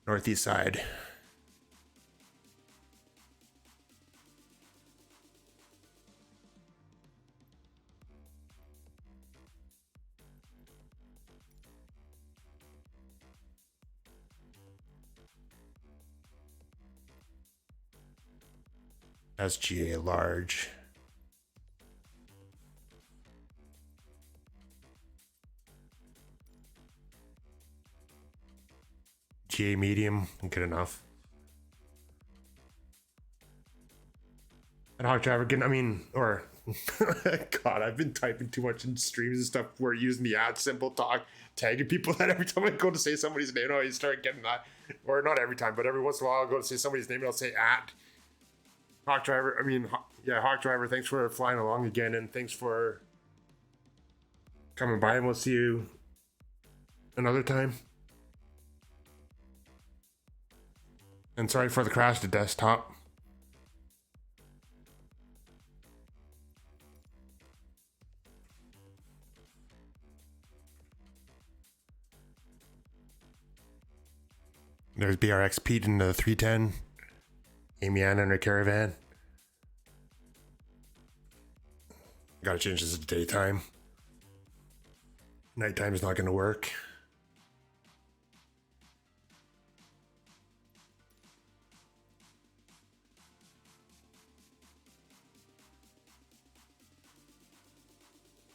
Northeast side. That's GA large. GA medium, good enough. And Hawk Driver, I mean, or God, I've been typing too much in streams and stuff. We're using the @ symbol talk, tagging people that every time I go to say somebody's name, I start getting that. Or not every time, but every once in a while I'll go to say somebody's name and I'll say @ Hawk Driver. I mean, yeah, Hawk Driver, thanks for flying along again, and thanks for coming by, and we'll see you another time. And sorry for the crash to desktop. There's BRX Pete in the 310. Amy Ann in her caravan. Gotta change this to daytime. Nighttime is not gonna work.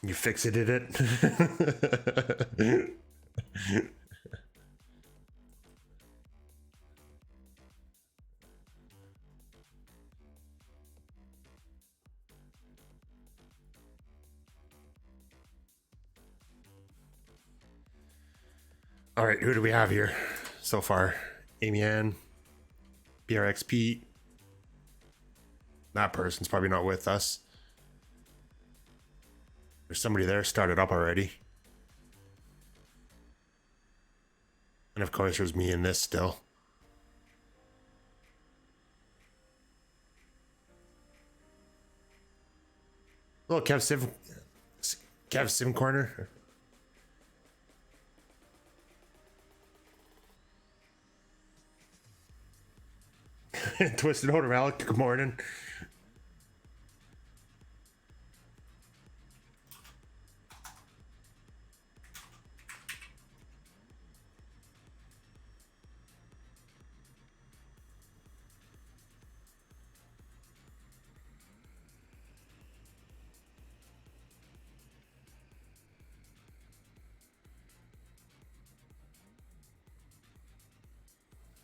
You fixated it. All right, who do we have here so far? Amy Ann, BRXP. That person's probably not with us. There's somebody there started up already. And of course, there's me in this still. Little Kev Sim corner. Twisted Holder Alec, good morning.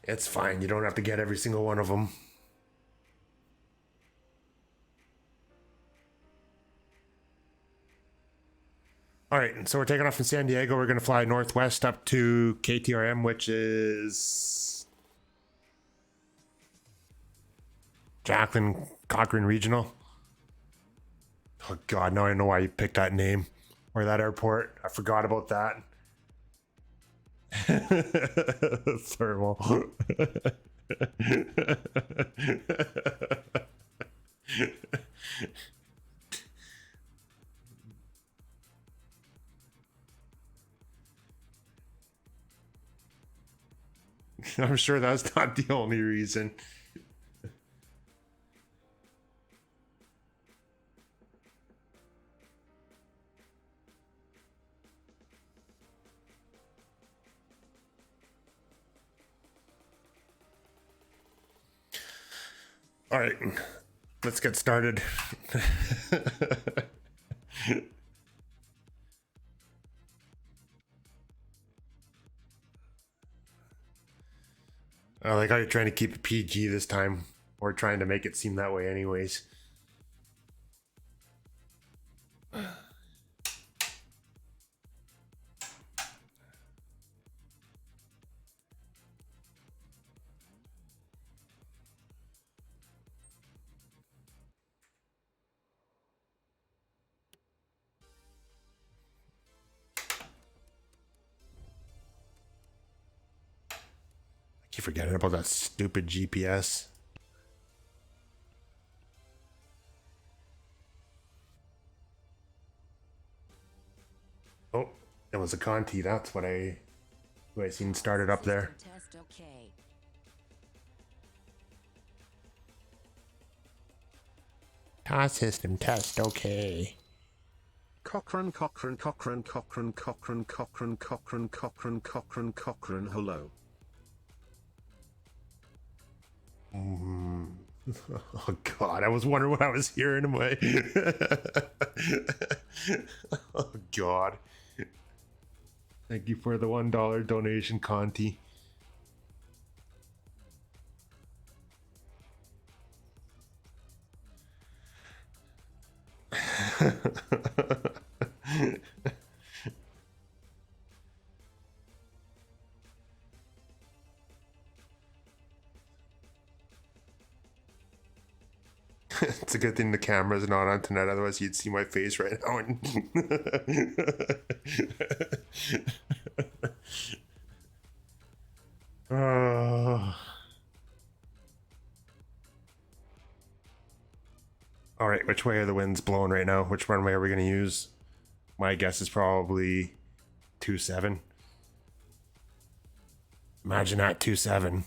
It's fine. You don't have to get every single one of them. All right, so we're taking off from San Diego. We're going to fly northwest up to KTRM, which is Jacqueline Cochran Regional. Oh, God, now I know why you picked that name or that airport. I forgot about that. Thermal. I'm sure that's not the only reason. All right, let's get started. I like how you're trying to keep it PG this time, or trying to make it seem that way anyways. I keep forgetting about that stupid GPS. Oh, it was a Conti. That's what I seen started up there. Test okay. TAS system test okay. Cochrane, Cochrane, Cochrane, Cochrane, Cochrane, Cochrane, Cochrane, Cochrane, Cochrane, Cochrane, hello. Oh God, I was wondering what I was hearing in my. Oh God. Thank you for the $1 donation, Conti. It's a good thing the camera's not on tonight, otherwise you'd see my face right now. All right, which way are the winds blowing right now? Which runway are we going to use? My guess is probably 27. Imagine that, 27.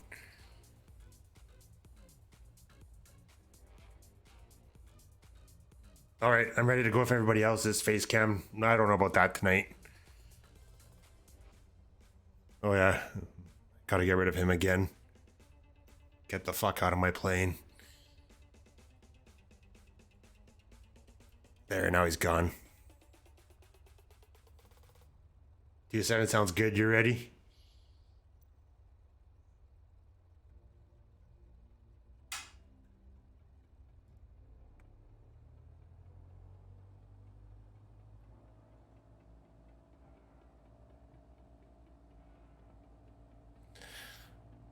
All right, I'm ready to go if everybody else is face cam. I don't know about that tonight. Oh yeah, gotta get rid of him again. Get the fuck out of my plane. There, now he's gone. TSN, sounds good. You ready?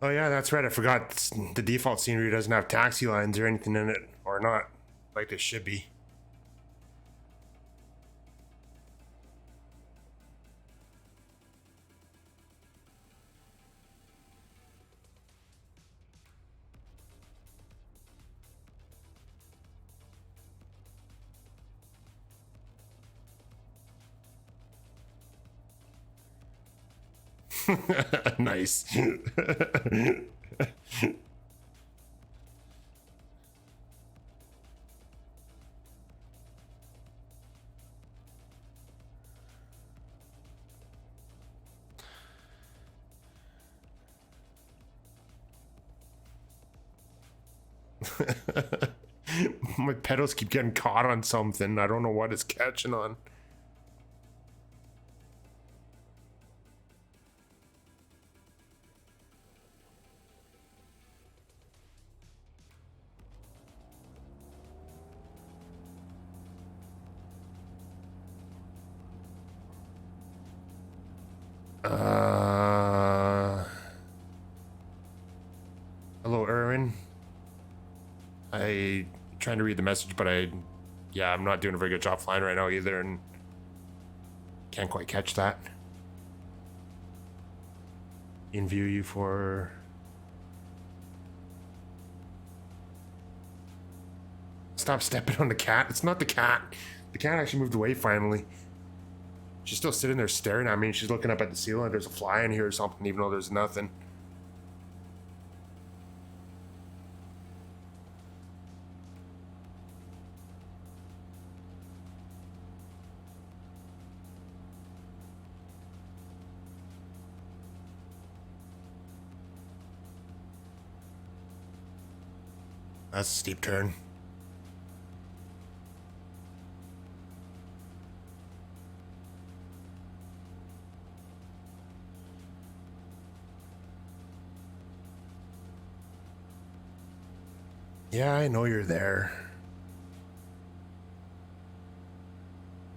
Oh yeah, that's right. I forgot the default scenery doesn't have taxi lines or anything in it, or not like it should be. Nice. My pedals keep getting caught on something. I don't know what it's catching on. Hello, Erwin. I trying to read the message, but yeah, I'm not doing a very good job flying right now either, and can't quite catch that. In view you for. Stop stepping on the cat. It's not the cat. The cat actually moved away finally. She's still sitting there staring at me, and she's looking up at the ceiling. There's a fly in here or something, even though there's nothing. That's a steep turn. Yeah, I know you're there.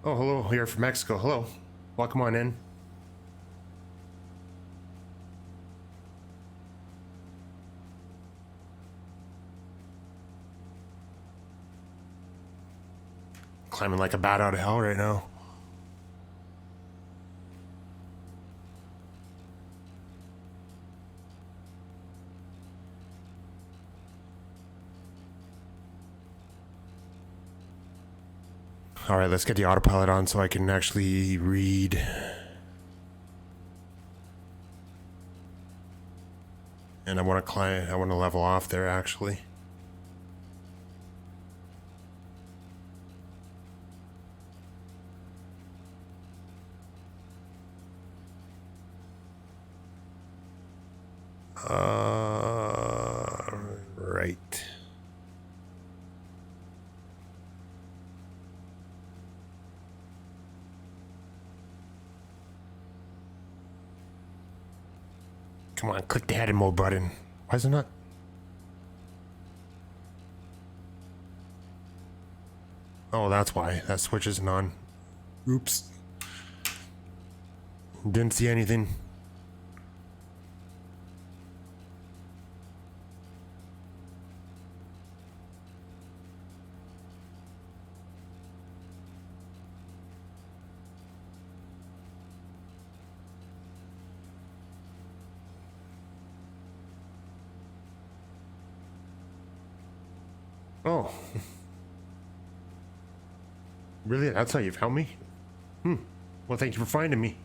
Oh, hello. You're from Mexico. Hello. Welcome on in. Climbing like a bat out of hell right now. All right, let's get the autopilot on so I can actually read. And I want to climb. I want to level off there actually. Right. Come on, click the head and mode button. Why is it not? Oh, that's why. That switch isn't on. Oops. Didn't see anything. Oh. Really? That's how you found me? Well, thank you for finding me.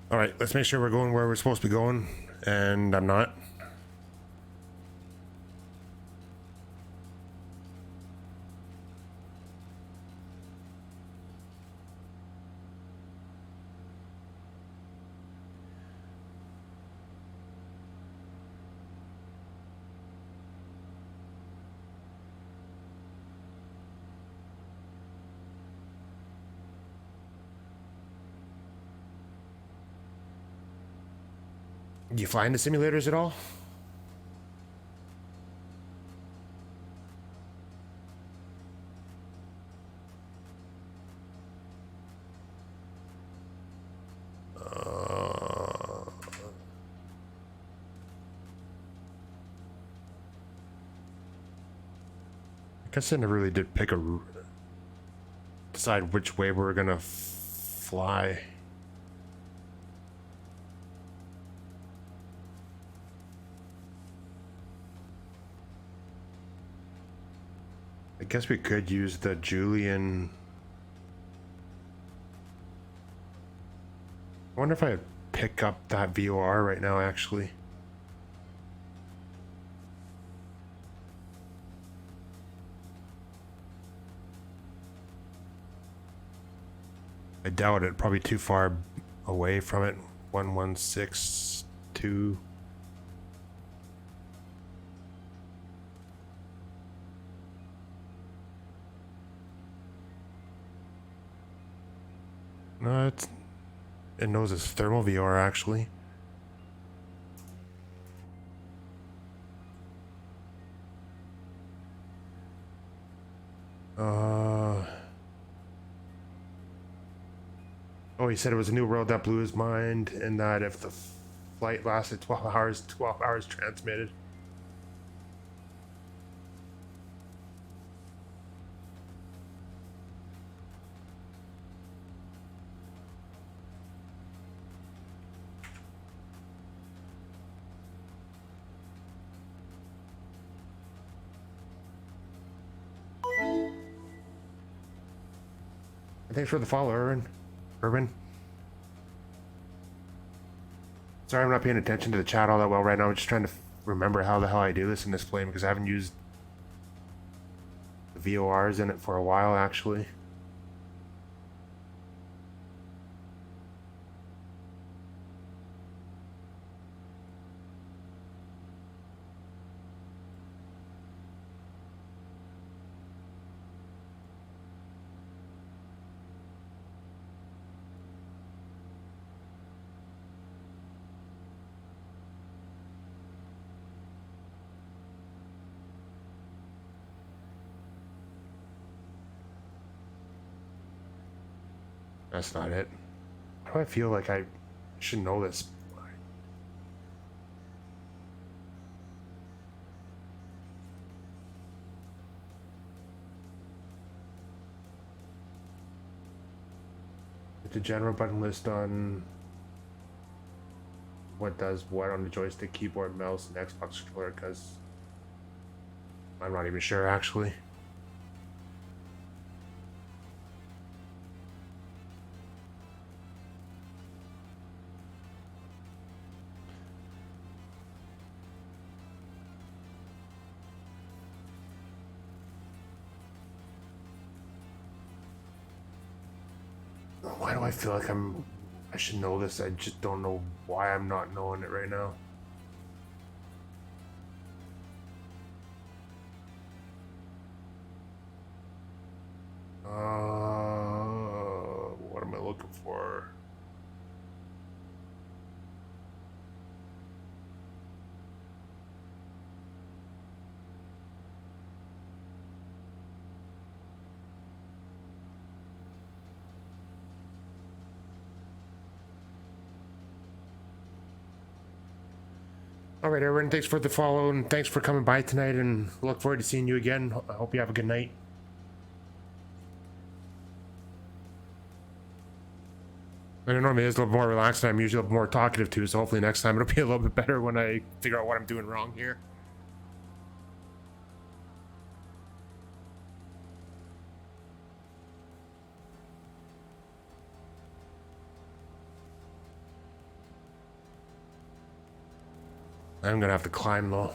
All right, let's make sure we're going where we're supposed to be going, and I'm not. Do you fly into simulators at all? I guess I never really did pick a decide which way we're gonna fly. I guess we could use the Julian. I wonder if I pick up that VOR right now, actually. I doubt it. Probably too far away from it. 1162. No, it knows it's thermal VR actually. Oh, he said it was a new world that blew his mind, and that if the flight lasted 12 hours, 12 hours transmitted. Thanks for the follow, Urban. Sorry, I'm not paying attention to the chat all that well right now. I'm just trying to remember how the hell I do this in this plane because I haven't used the VORs in it for a while, actually. That's not it. Why do I feel like I should know this? The general button list on what does what on the joystick, keyboard, mouse, and Xbox controller, because I'm not even sure actually. Why do I feel like I should know this? I just don't know why I'm not knowing it right now. What am I looking for? All right, everyone, thanks for the follow and thanks for coming by tonight, and look forward to seeing you again. I hope you have a good night. I don't know, maybe it's a little more relaxed and I'm usually a little more talkative too, so hopefully next time it'll be a little bit better when I figure out what I'm doing wrong here. I'm gonna have to climb though.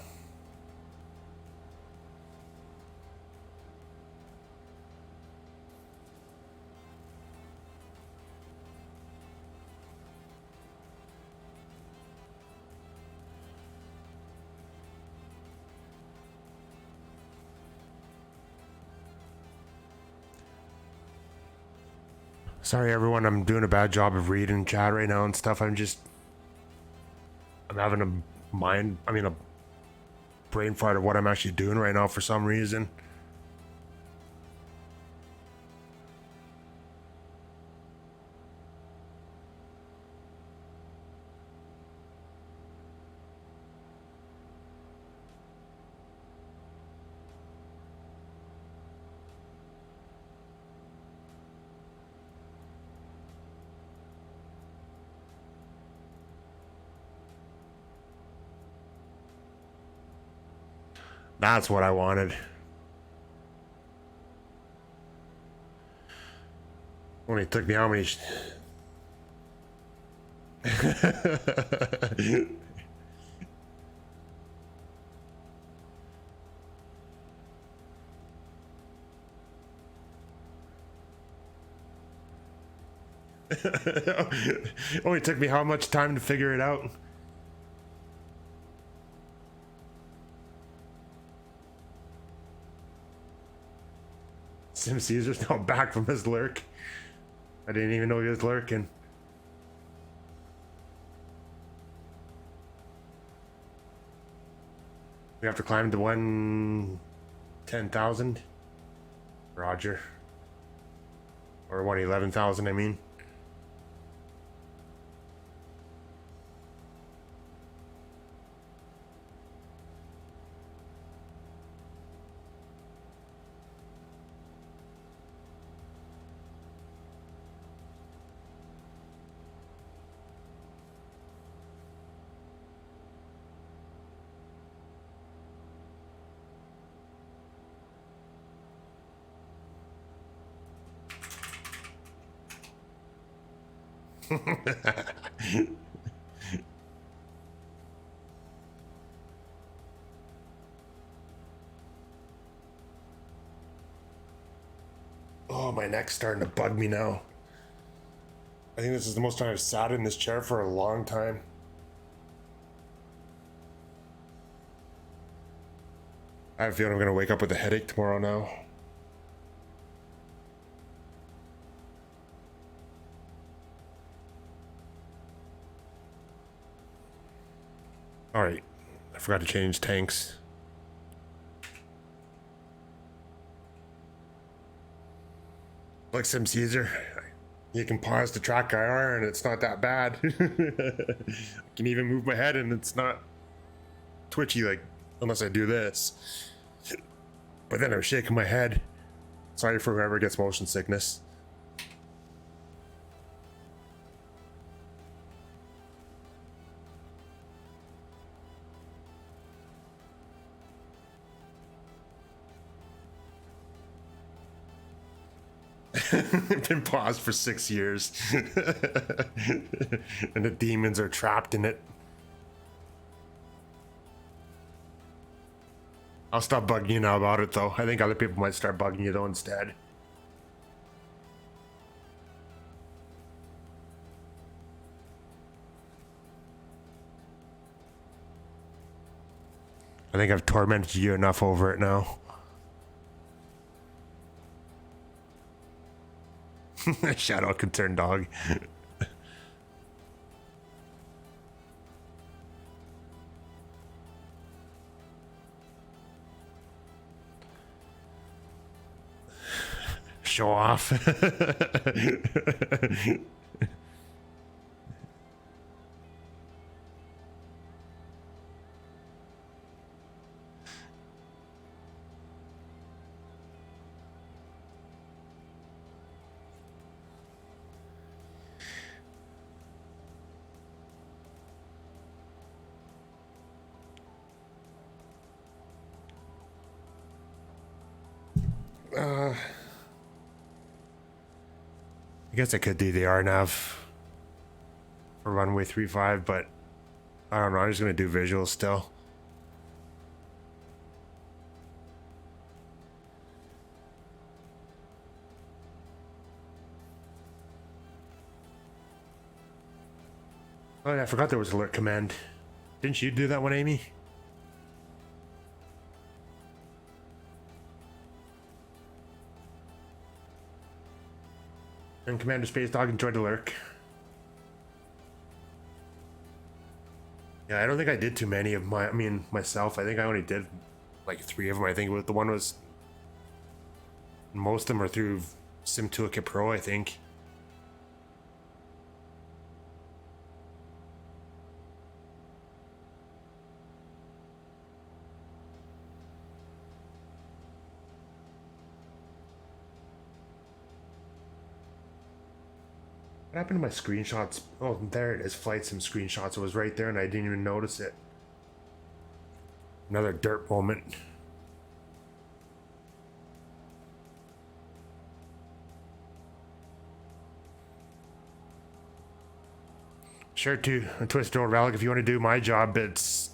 Sorry everyone, I'm doing a bad job of reading chat right now and stuff. I'm I'm having a brain fart of what I'm actually doing right now for some reason. That's what I wanted. Only took me how many? Only took me how much time to figure it out? Sim Caesar's now back from his lurk. I didn't even know he was lurking. We have to climb to 110,000. Roger. Or 111,000, I mean. Oh, my neck's starting to bug me now. I think this is the most time I've sat in this chair for a long time. I have a feeling I'm gonna wake up with a headache tomorrow now. Alright, I forgot to change tanks. Like Sim Caesar, you can pause the track IR and it's not that bad. I can even move my head and it's not twitchy, like, unless I do this. But then I'm shaking my head. Sorry for whoever gets motion sickness. Been paused for 6 years. And the demons are trapped in it. I'll stop bugging you now about it though. I think other people might start bugging you though instead. I think I've tormented you enough over it now. Shadow concerned dog. Show off. I guess I could do the RNAV for runway 35, but I don't know. I'm just gonna do visuals still. Oh yeah, I forgot there was alert command. Didn't you do that one, Amy? And Commander Space Dog enjoyed the lurk. Yeah, I don't think I did too many of my. I mean, myself. I think I only did like 3 of them. I think the one was. Most of them are through SimToolkit Pro, I think. What happened to my screenshots? Oh, there it is. Flight Sim screenshots. It was right there and I didn't even notice it. Another dirt moment. Sure, too. A Twisted Old Relic. If you want to do my job, it's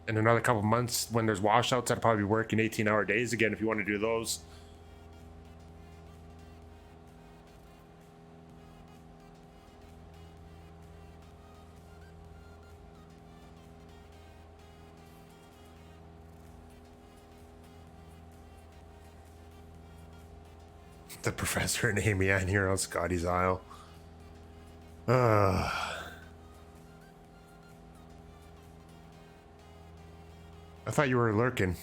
in another couple months when there's washouts. I'd probably be working 18-hour days again if you want to do those. The professor and Amy Ann here on Scotty's Isle. I thought you were lurking.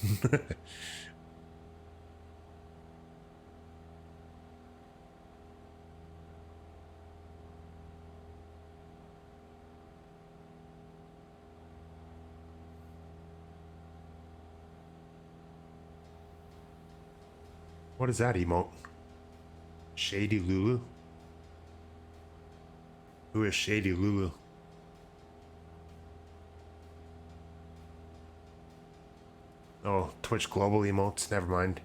What is that emote? Shady Lulu? Who is Shady Lulu? Oh, Twitch Global emotes. Never mind.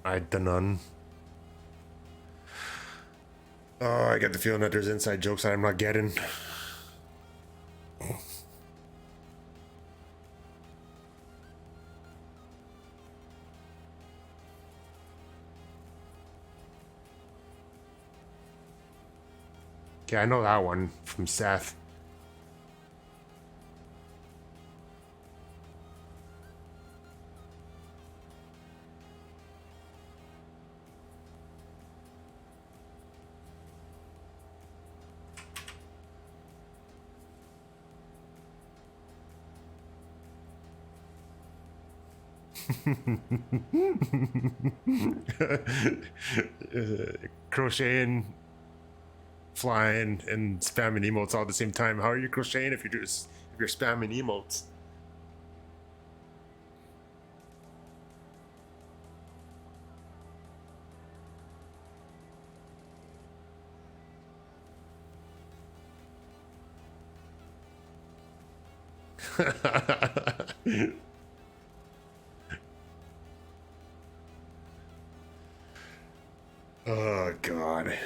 I done. Oh, I get the feeling that there's inside jokes that I'm not getting. Okay, I know that one from Seth. Crocheting, flying, and spamming emotes all at the same time. How are you crocheting if you're spamming emotes? Oh god.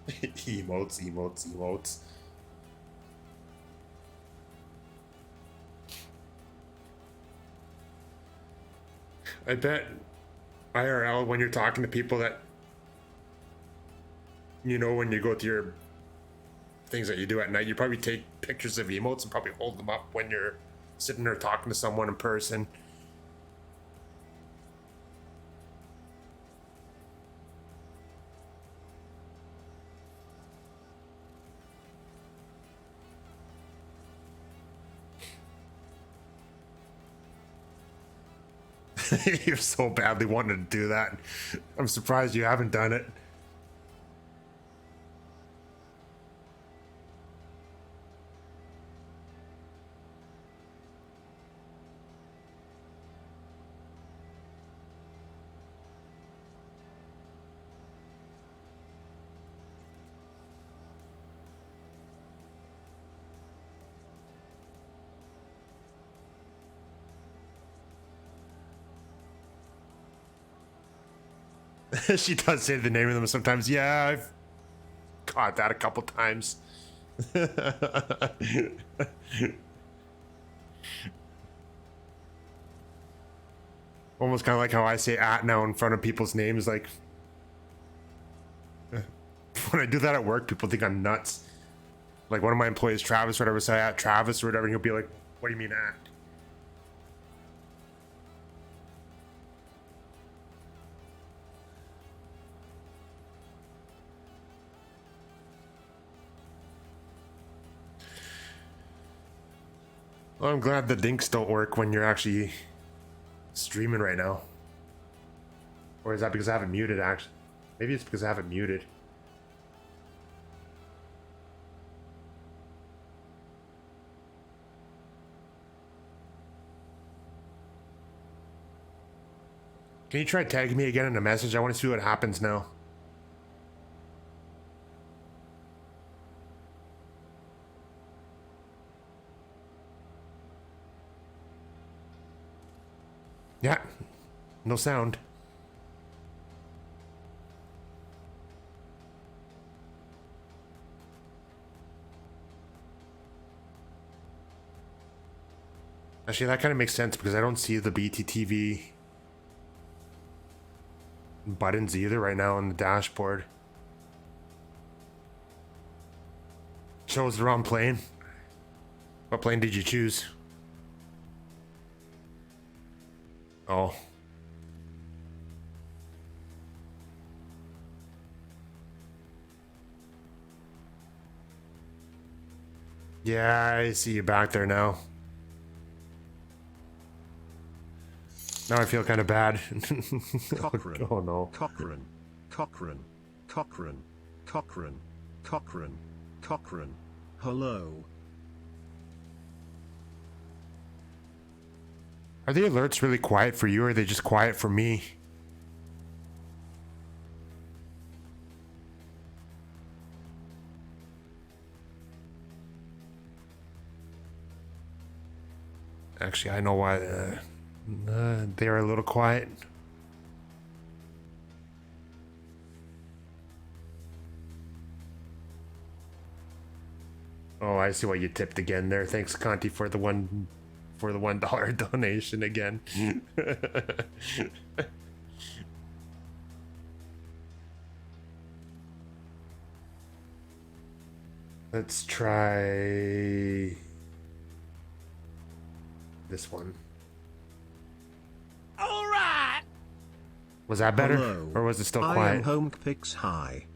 Emotes, emotes, emotes. I bet IRL when you're talking to people that when you go to your things that you do at night, you probably take pictures of emotes and probably hold them up when you're sitting there talking to someone in person. You're so badly wanting to do that. I'm surprised you haven't done it. She does say the name of them sometimes. Yeah, I've caught that a couple times. Almost kind of like how I say at now in front of people's names. Like, when I do that at work, people think I'm nuts. Like, one of my employees, Travis, or whatever, say at Travis or whatever, and he'll be like, what do you mean at? Well, I'm glad the dinks don't work when you're actually streaming right now. Or is that because I have it muted, actually? Maybe it's because I have it muted. Can you try tagging me again in a message? I want to see what happens now. Yeah, no sound. Actually, that kind of makes sense because I don't see the BTTV buttons either right now on the dashboard. Chose the wrong plane. What plane did you choose? Oh. Yeah, I see you back there now. Now I feel kind of bad. Cochrane. Oh no. Cochrane. Cochrane. Cochrane. Cochrane. Cochrane. Cochrane. Hello. Are the alerts really quiet for you or are they just quiet for me? Actually, I know why they are a little quiet. Oh, I see why you tipped again there. Thanks, Conti, for the $1 donation again. Let's try this one. All right. Was that better? Hello. Or was it still I quiet? am home pics high.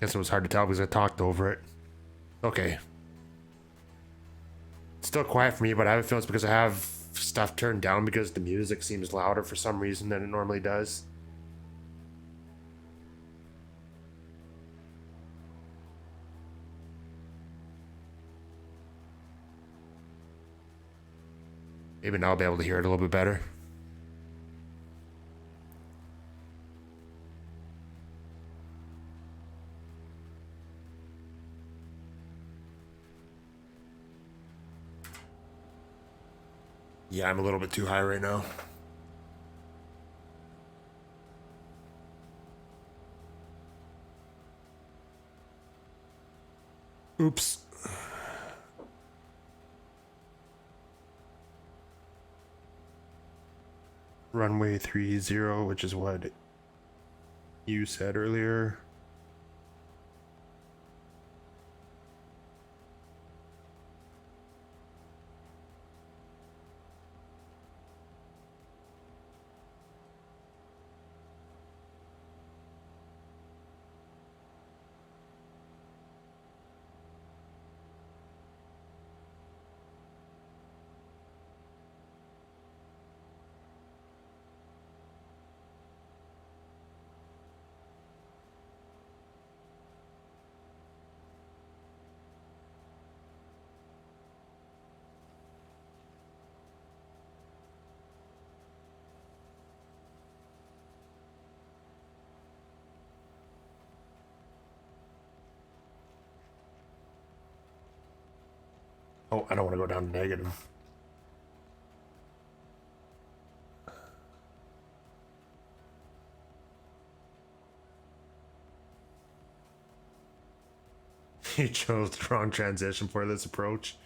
Guess it was hard to tell because I talked over it. Okay. It's still quiet for me, but I have a feeling it's because I have stuff turned down because the music seems louder for some reason than it normally does. Maybe now I'll be able to hear it a little bit better. Yeah, I'm a little bit too high right now. Oops. Runway 30, which is what you said earlier. Oh, I don't want to go down to negative. You chose the wrong transition for this approach.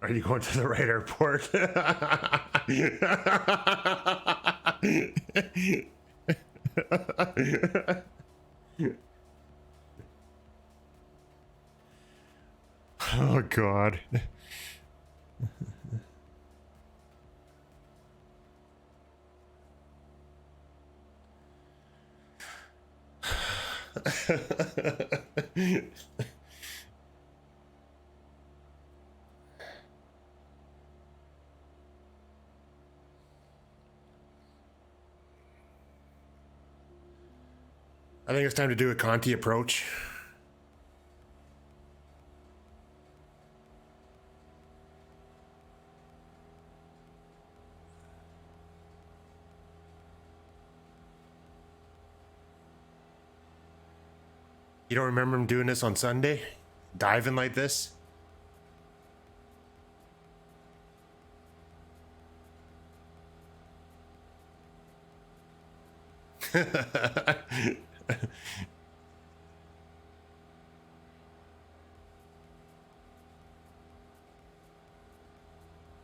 Are you going to the right airport? Oh, God. I think it's time to do a Conti approach. You don't remember him doing this on Sunday? Diving like this?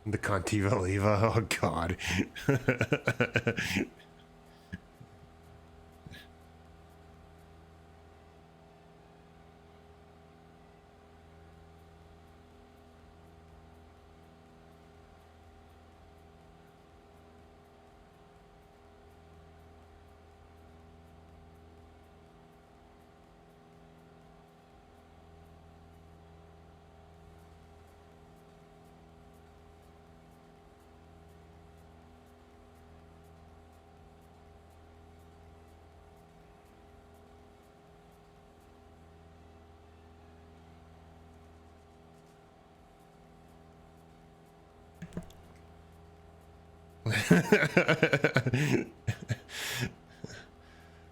The Contiva Leva, oh god.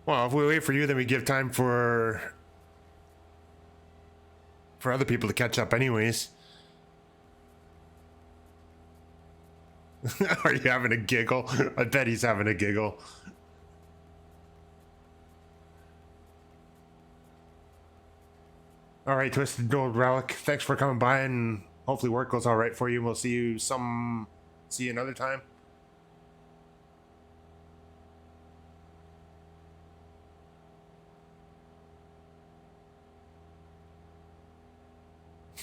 Well, if we wait for you, then we give time for other people to catch up anyways. Are you having a giggle? I bet he's having a giggle. All right, Twisted Gold Relic, thanks for coming by, and hopefully work goes all right for you. We'll see you another time.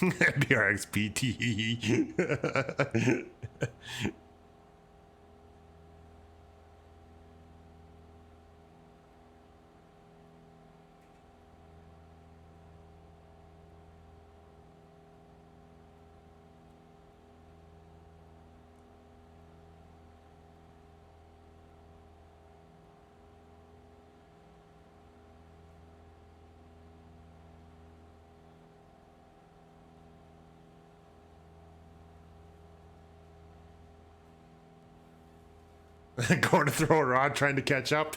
BRXPT. Going to throw a rod trying to catch up.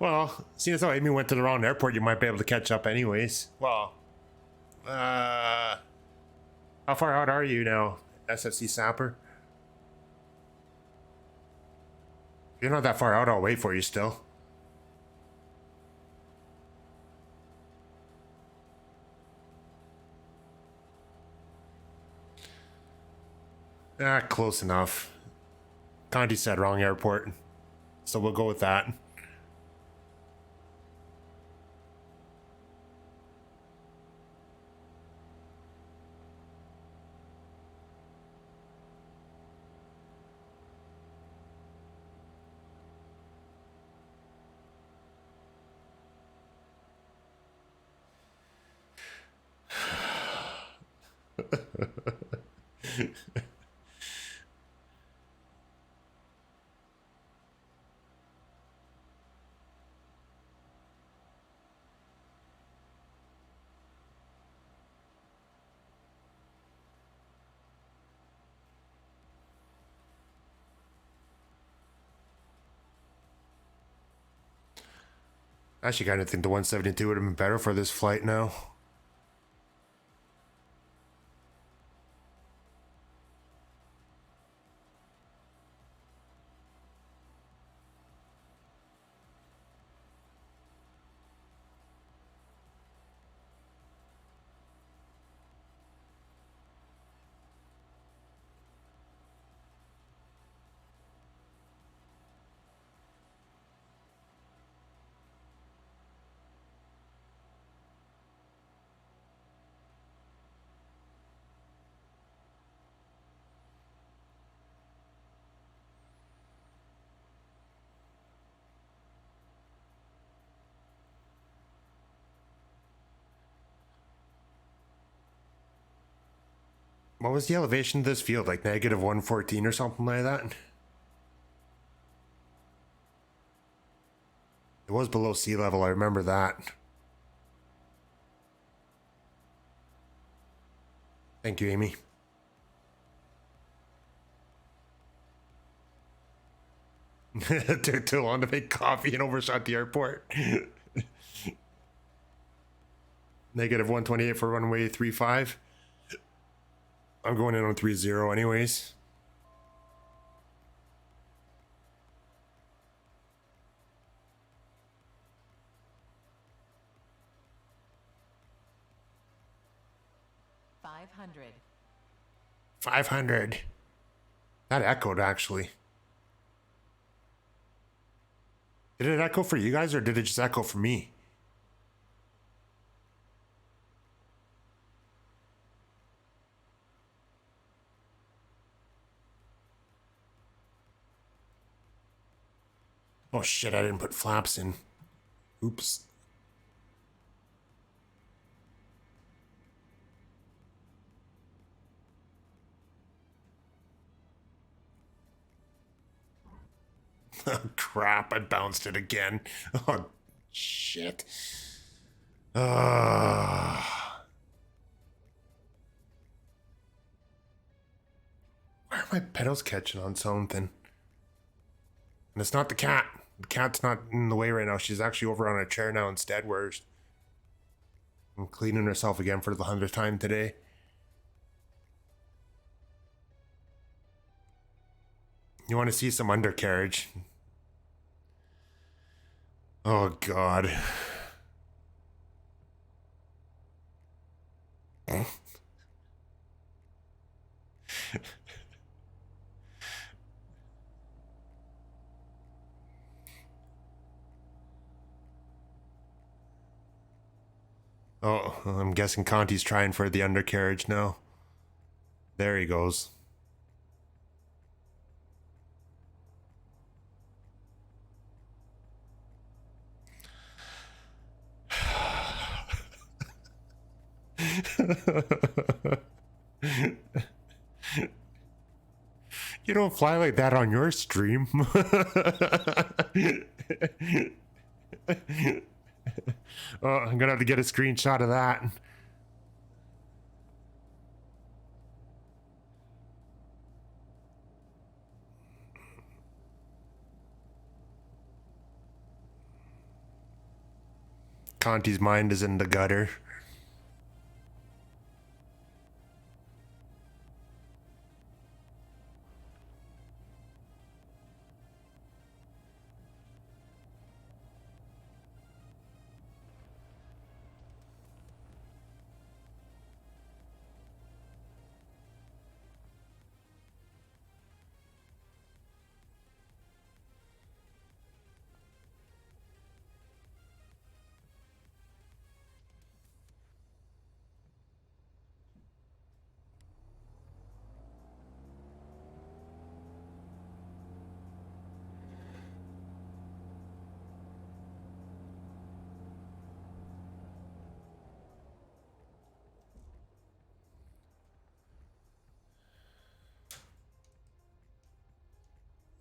Well, seeing as how Amy went to the wrong airport, you might be able to catch up anyways. Well, how far out are you now, SFC Sapper? If you're not that far out, I'll wait for you still. Close enough. Conti said wrong airport, so we'll go with that. I actually kind of think the 172 would have been better for this flight now. What was the elevation of this field? Like negative 114 or something like that? It was below sea level, I remember that. Thank you, Amy. It took too long to make coffee and overshot the airport. Negative 128 for runway 35. I'm going in on 30 anyways. $500. 500. That echoed, actually. Did it echo for you guys, or did it just echo for me? Oh shit, I didn't put flaps in. Oops. Oh, crap, I bounced it again. Oh, shit. Why are my pedals catching on something? And it's not the cat. The cat's not in the way right now. She's actually over on a chair now instead, where I'm cleaning herself again for the 100th time today. You want to see some undercarriage? Oh, God. Oh, I'm guessing Conti's trying for the undercarriage now. There he goes. You don't fly like that on your stream. Oh, I'm gonna have to get a screenshot of that. Conti's mind is in the gutter.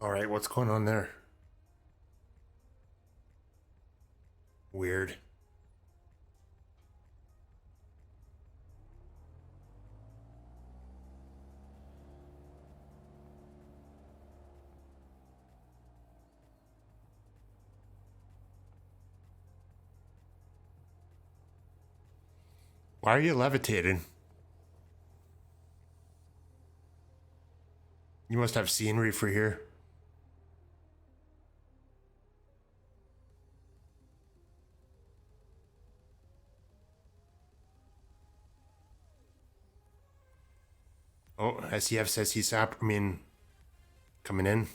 All right, what's going on there? Weird. Why are you levitating? You must have scenery for here. Oh, SEF says he's coming in.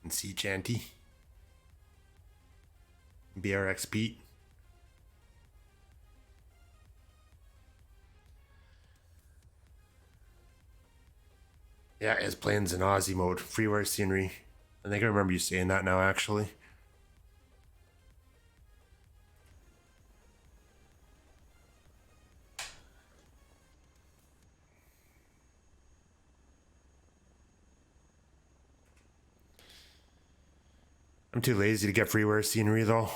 And sea chanty. BRX Pete. Yeah, his plane's in Aussie mode. Freeware scenery. I think I remember you saying that now, actually. I'm too lazy to get freeware scenery though.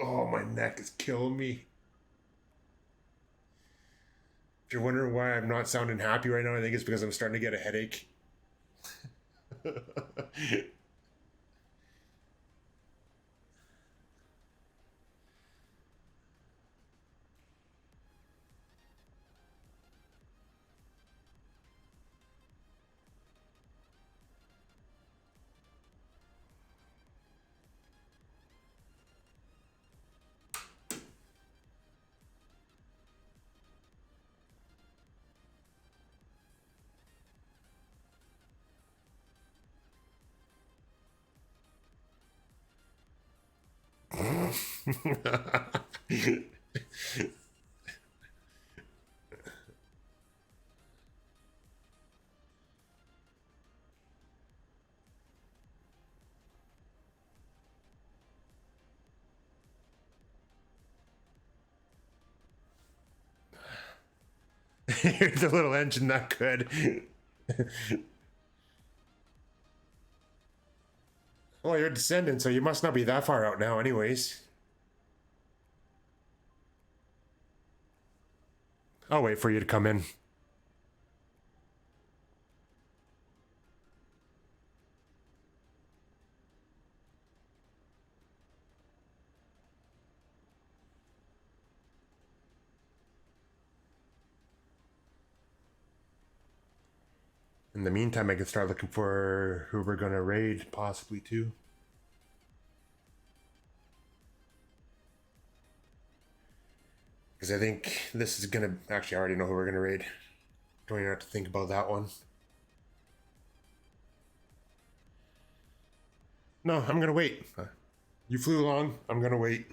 Oh, my neck is killing me. If you're wondering why I'm not sounding happy right now, I think it's because I'm starting to get a headache. Here's a little engine that could. Well, you're descending, so you must not be that far out now, anyways. I'll wait for you to come in. In the meantime, I can start looking for who we're gonna raid, possibly too. Because I think this is gonna... Actually, I already know who we're gonna raid. Don't even have to think about that one. No, I'm gonna wait. You flew along, I'm gonna wait.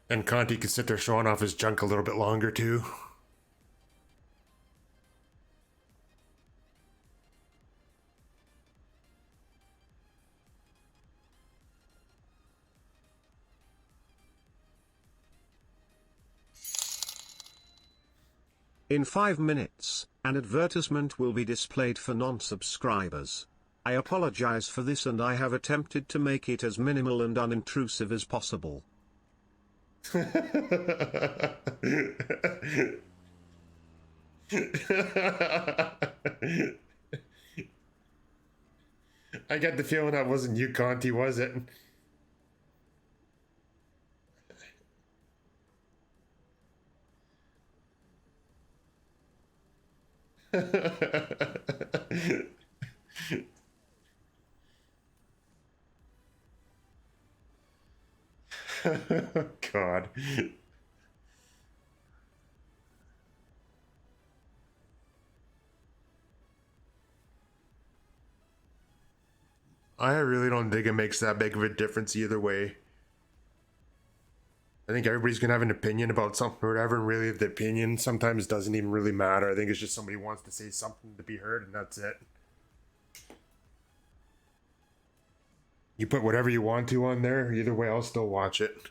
And Conti can sit there showing off his junk a little bit longer too. In 5 minutes, an advertisement will be displayed for non-subscribers. I apologize for this and I have attempted to make it as minimal and unintrusive as possible. I get the feeling that wasn't you, Conti, was it? God. I really don't think it makes that big of a difference either way. I think everybody's gonna have an opinion about something or whatever, and really the opinion sometimes doesn't even really matter. I think it's just somebody wants to say something to be heard, and that's it. You put whatever you want to on there, either way, I'll still watch it.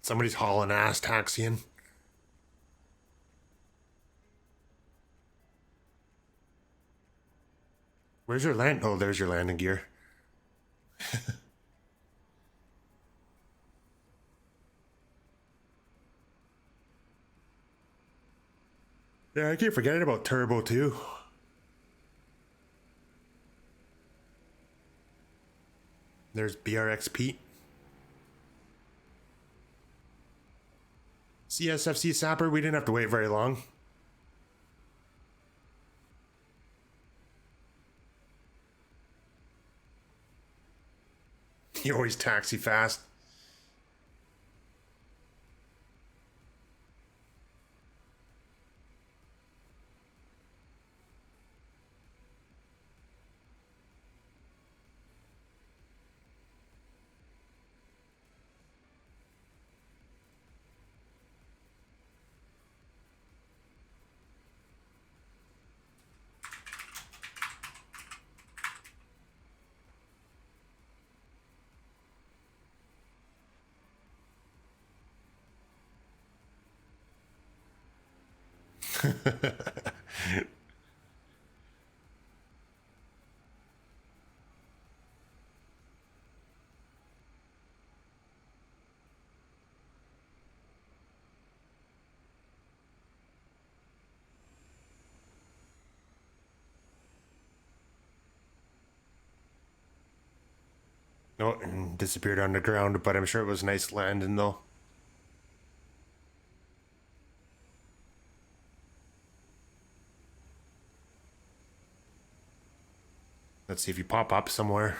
Somebody's hauling ass taxiing. Where's your land? Oh, there's your landing gear. Yeah, I keep forgetting about Turbo too. There's BRX Pete. CSFC Sapper, we didn't have to wait very long. You always taxi fast. Oh, and disappeared underground, but I'm sure it was nice landing though. Let's see if you pop up somewhere.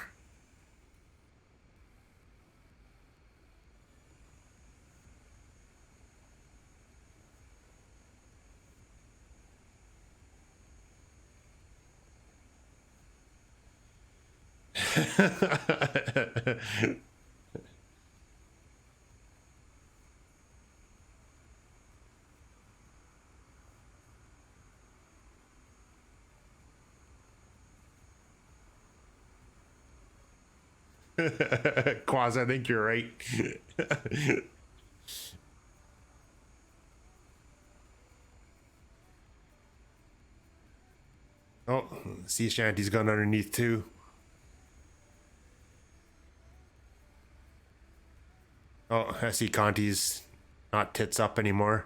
Quaz, I think you're right. Oh, sea shanty's gone underneath too. Oh, I see Conti's not tits up anymore.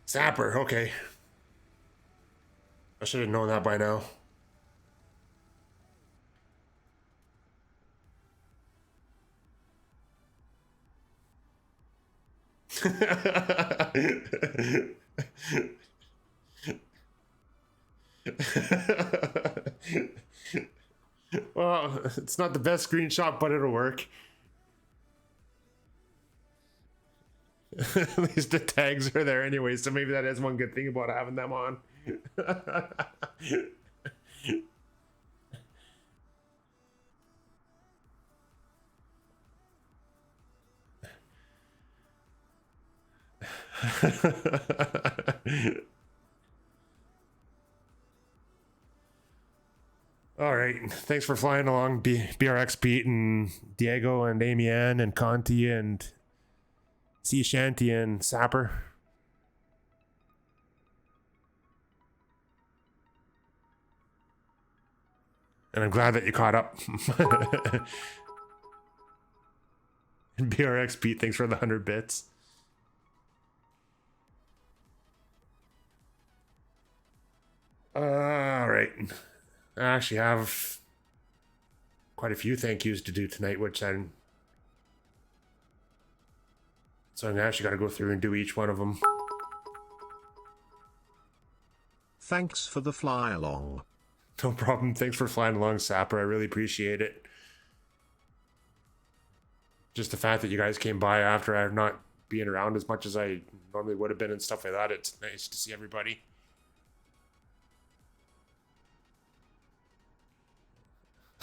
Zapper, okay. I should have known that by now. Well, it's not the best screenshot, but it'll work. At least the tags are there anyway, so maybe that is one good thing about having them on. All right. Thanks for flying along, BRX Pete and Diego and Amy Ann and Conti and Sea Shanty and Sapper. And I'm glad that you caught up. And BRX Pete, thanks for the 100 bits. All right. I actually have quite a few thank yous to do tonight, which I'm. So I actually got to go through and do each one of them. Thanks for the fly along. No problem. Thanks for flying along, Sapper. I really appreciate it. Just the fact that you guys came by after I'm not being around as much as I normally would have been and stuff like that. It's nice to see everybody.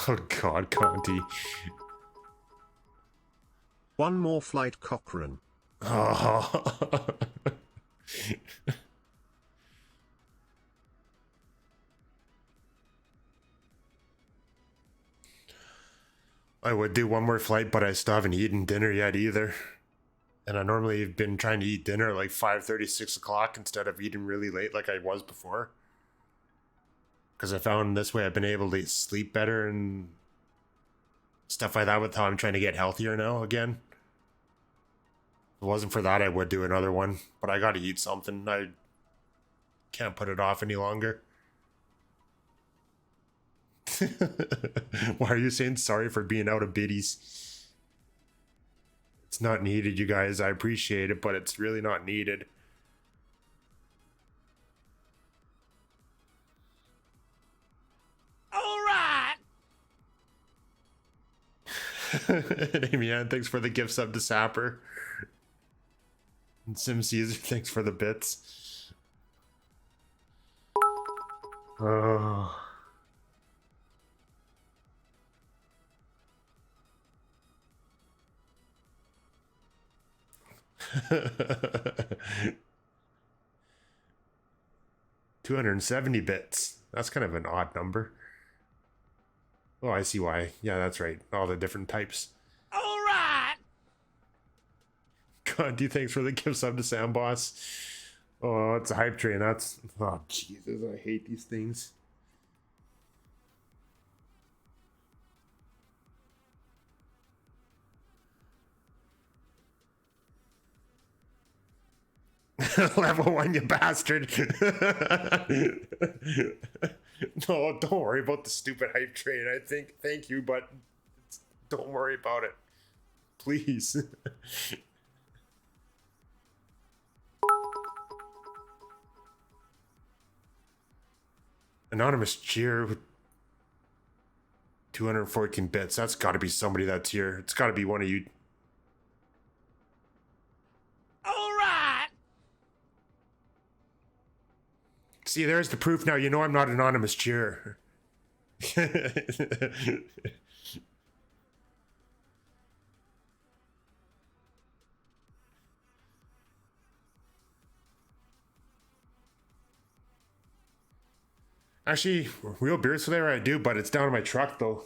Oh God, Conti. One more flight, Cochrane. Oh. I would do one more flight, but I still haven't eaten dinner yet either. And I normally have been trying to eat dinner at like 5:30, 6 o'clock instead of eating really late like I was before. Because I found this way I've been able to sleep better and stuff like that with how I'm trying to get healthier now again. If it wasn't for that, I would do another one, but I gotta eat something. I can't put it off any longer. Why are you saying sorry for being out of biddies? It's not needed, you guys. I appreciate it, but it's really not needed. All right. Amy, thanks for the gift sub to Sapper. And Sim Caesar, thanks for the bits. Oh. $270. That's kind of an odd number. Oh, I see why. Yeah, that's right. All the different types. All right. God, thanks for the gift sub to Sam Boss. Oh, it's a hype train. That's... Oh, Jesus. I hate these things. Level 1, you bastard. No, don't worry about the stupid hype train. Thank you, but don't worry about it. Please. Anonymous cheer with 214 bits. That's got to be somebody that's here. It's got to be one of you. All right. See, there's the proof now. You know I'm not anonymous cheer. Actually, real beer slayer I do, but it's down in my truck though.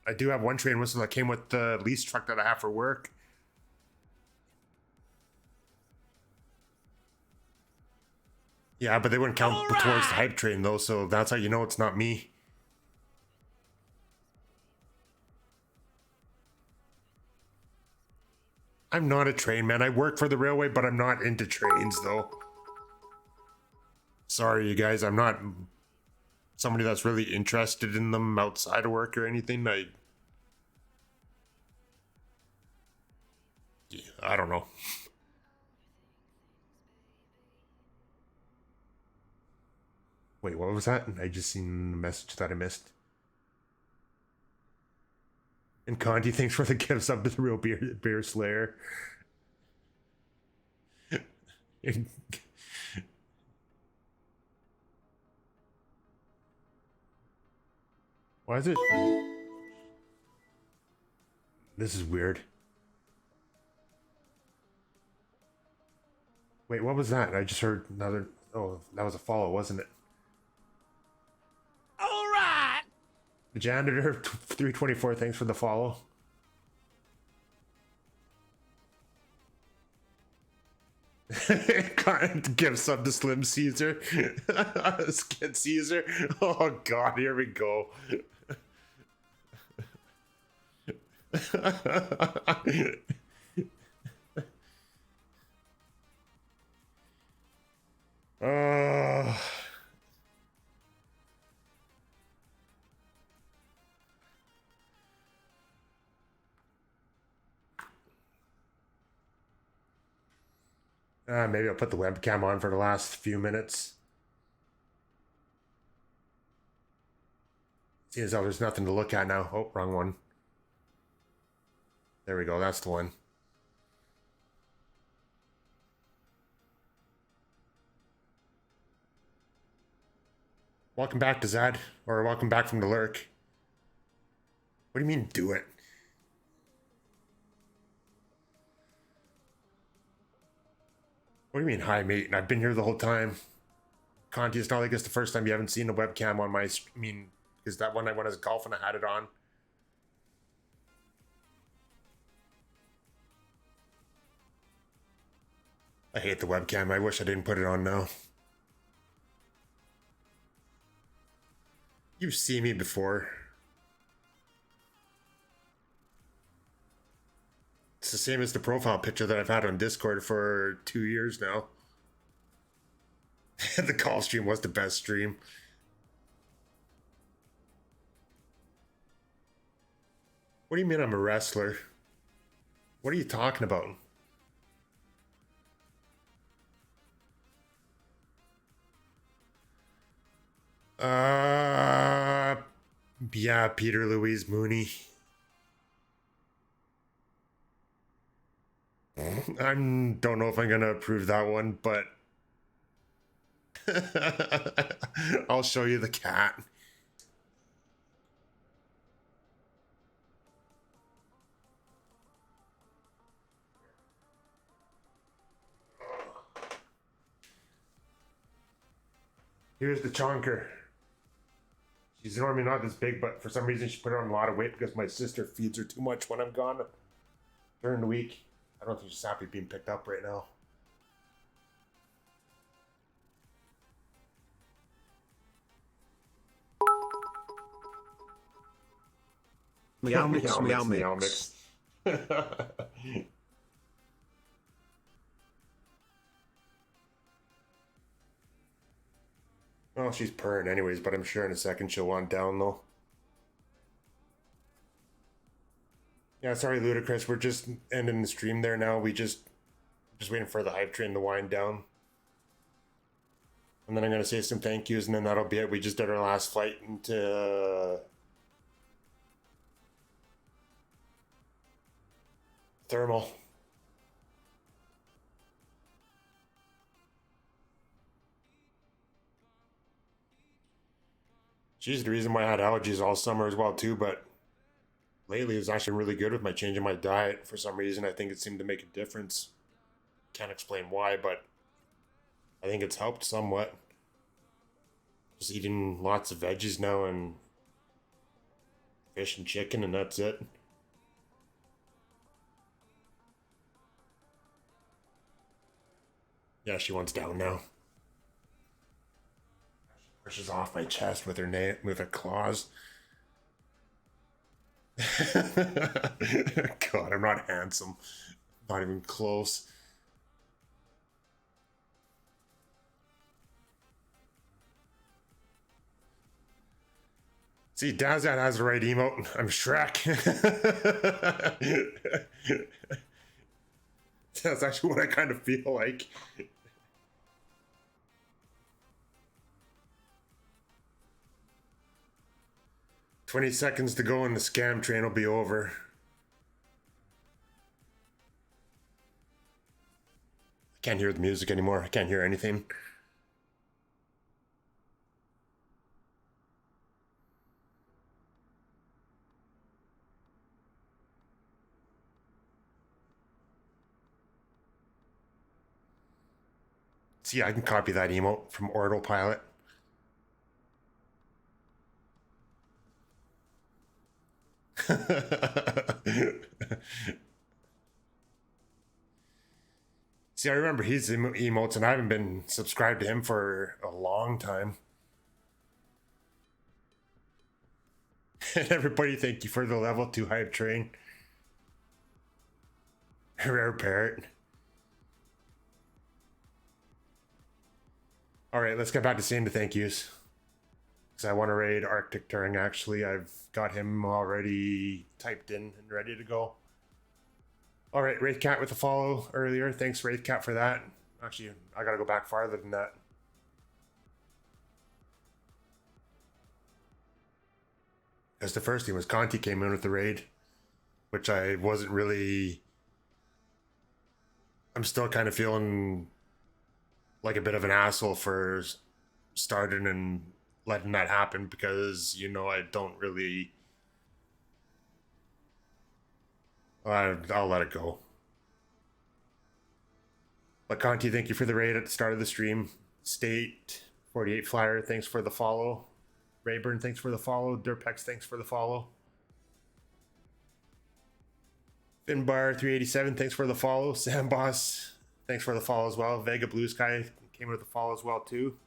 I do have one train whistle that came with the lease truck that I have for work. Yeah, but they wouldn't count towards the hype train though, so that's how you know it's not me. I'm not a train man. I work for the railway, but I'm not into trains though. Sorry, you guys. I'm not somebody that's really interested in them outside of work or anything. I don't know. Wait, what was that? I just seen a message that I missed. And Conti, thanks for the gifts up to the real beer slayer. Why is it? This is weird. Wait, what was that? I just heard another... Oh, that was a follow, wasn't it? All right. The janitor, 324, thanks for the follow. Can't give sub to Slim Caesar. Skid Caesar. Oh god, here we go. Maybe I'll put the webcam on for the last few minutes. See as though there's nothing to look at now. Oh, wrong one. There we go, that's the one. Welcome back to Zad, or welcome back from the lurk. What do you mean, do it? What do you mean, hi, mate? And I've been here the whole time. Conti, it's not like it's the first time you haven't seen the webcam on my... I mean, is that one I went as golf and I had it on? I hate the webcam. I wish I didn't put it on now. You've seen me before. the same as the profile picture that I've had on Discord for 2 years now. The call stream was the best stream. What do you mean I'm a wrestler? What are you talking about? Yeah, Peter Louise Mooney. I don't know if I'm gonna approve that one, but I'll show you the cat. Here's the chonker. She's normally not this big, but for some reason she put on a lot of weight because my sister feeds her too much when I'm gone during the week. I don't think she's happy being picked up right now. Meow mix, meow mix. Well, she's purring anyways, but I'm sure in a second she'll want down though. Yeah, sorry, Ludacris. We're just ending the stream there now. We just waiting for the hype train to wind down. And then I'm gonna say some thank yous, and then that'll be it. We just did our last flight into thermal. She's the reason why I had allergies all summer as well too, but lately it's actually really good with my changing my diet. For some reason, I think it seemed to make a difference. Can't explain why, but I think it's helped somewhat. Just eating lots of veggies now and fish and chicken, and that's it. Yeah, she wants down now. She pushes off my chest with her claws. God, I'm not handsome. Not even close. See, Dazat has the right emote. I'm Shrek. That's actually what I kind of feel like. "20 seconds to go and the scam train will be over." I can't hear the music anymore. I can't hear anything. See, I can copy that emote from Orbital Pilot. See, I remember his emotes, and I haven't been subscribed to him for a long time. And everybody, thank you for the level 2 hype train. Rare parrot. Alright, let's get back to saying the thank yous. Because I want to raid Arctic Turing, actually. I've got him already typed in and ready to go. Alright, Wraithcat with the follow earlier. Thanks, Wraithcat, for that. Actually, I gotta go back farther than that. Because the first thing was Conti came in with the raid, which I wasn't really... I'm still kind of feeling like a bit of an asshole for starting and letting that happen, because, you know, I don't really... I'll let it go. But Conti, thank you for the raid at the start of the stream. State 48 Flyer, thanks for the follow. Rayburn, thanks for the follow. Durpex, thanks for the follow. Finbar 387, thanks for the follow. Sam Boss, thanks for the follow as well. Vega Blue Sky came in with the follow as well too.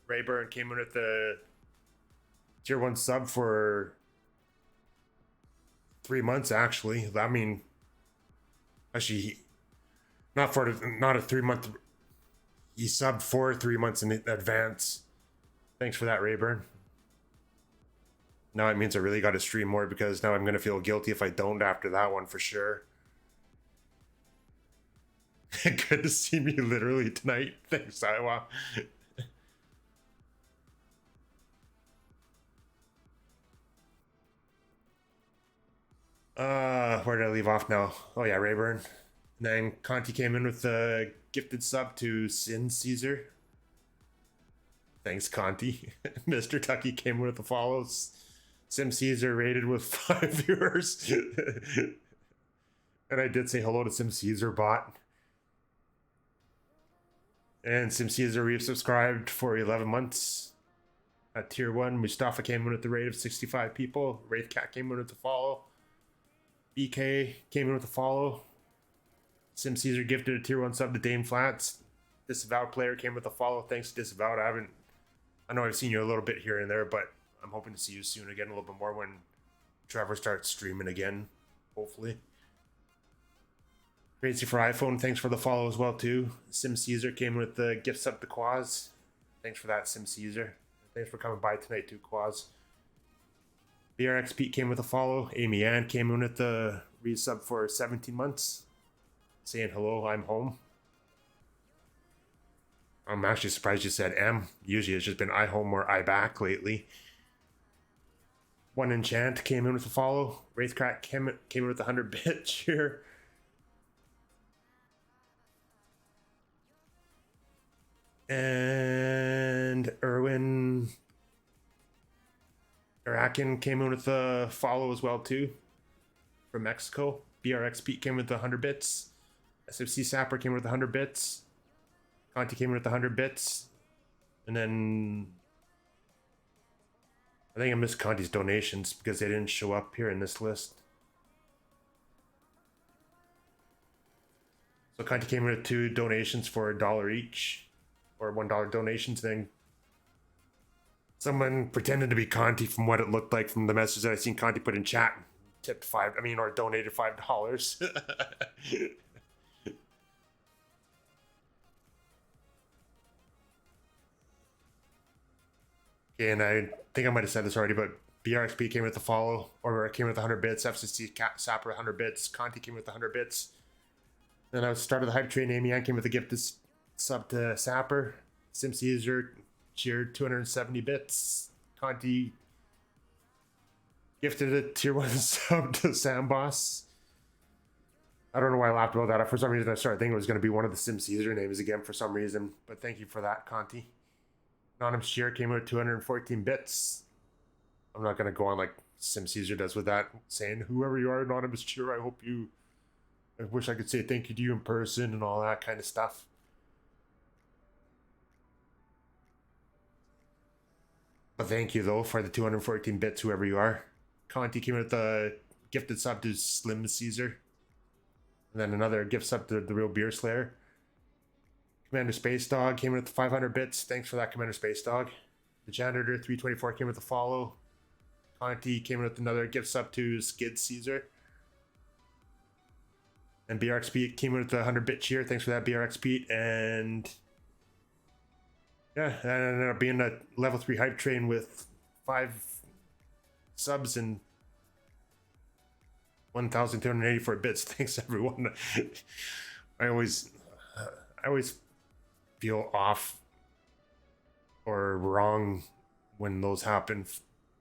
Rayburn came in with the tier 1 sub for 3 months actually. I mean, Actually, not a 3 month. He subbed for 3 months in advance. Thanks for that, Rayburn. Now it means I really got to stream more because now I'm gonna feel guilty if I don't after that one for sure. Good to see me literally tonight. Thanks, Iowa. Where did I leave off now? Oh yeah, Rayburn. And then Conti came in with a gifted sub to Sin Caesar. Thanks, Conti. Mr. Tucky came in with the follows. Sim Caesar rated with 5 viewers. And I did say hello to Sim Caesar bot. And Sim Caesar resubscribed for 11 months. At tier 1, Mustafa came in with the rate of 65 people. Wraithcat came in with the follow. BK came in with a follow. Sim Caesar gifted a tier 1 sub to Dame Flats. Disavowed player came with a follow. Thanks, Disavowed. I know I've seen you a little bit here and there, but I'm hoping to see you soon again, a little bit more when Trevor starts streaming again, hopefully. Crazy for iPhone, thanks for the follow as well too. Sim Caesar came with the gift sub to Quaz. Thanks for that, Sim Caesar. Thanks for coming by tonight too, Quaz. BRX Pete came with a follow. Amy Ann came in with the resub for 17 months. Saying hello, I'm home. I'm actually surprised you said M. Usually it's just been I home or I back lately. One Enchant came in with a follow. Wraithcrack came in with 100 bit cheer. And Erwin Arakin came in with a follow as well too. From Mexico. BRX Pete came with 100 bits. SFC Sapper came with 100 bits. Conti came in with 100 bits. And then I think I missed Conti's donations because they didn't show up here in this list. So Conti came in with 2 donations for $1 each. Or $1 donations. Then someone pretended to be Conti from what it looked like from the message that I seen Conti put in chat. Tipped or donated $5. Okay, and I think I might have said this already, but BRXP came with a follow, or came with 100 bits. FCC Sapper 100 bits. Conti came with 100 bits. Then I started the hype train. Amy Ann came with a gifted sub to Sapper. Sim Caesar cheered 270 bits. Conti gifted a tier 1 sub to Sam Boss. I don't know why I laughed about that. For some reason, I started thinking it was going to be one of the Sim Caesar names again for some reason. But thank you for that, Conti. Anonymous Cheer came with 214 bits. I'm not going to go on like Sim Caesar does with that, saying, whoever you are, Anonymous Cheer, I wish I could say thank you to you in person and all that kind of stuff. But thank you, though, for the 214 bits, whoever you are. Conti came with a gifted sub to Slim Caesar. And then another gift sub to the Real Beer Slayer. Commander Space Dog came with 500 bits. Thanks for that, Commander Space Dog. The Janitor 324 came with a follow. Conti came with another gift sub to Skid Caesar. And BRX Pete came with a 100 bit cheer. Thanks for that, BRX Pete. And yeah, that ended up being a level 3 hype train with 5 subs and 1,284 bits. Thanks, everyone. I always feel off or wrong when those happen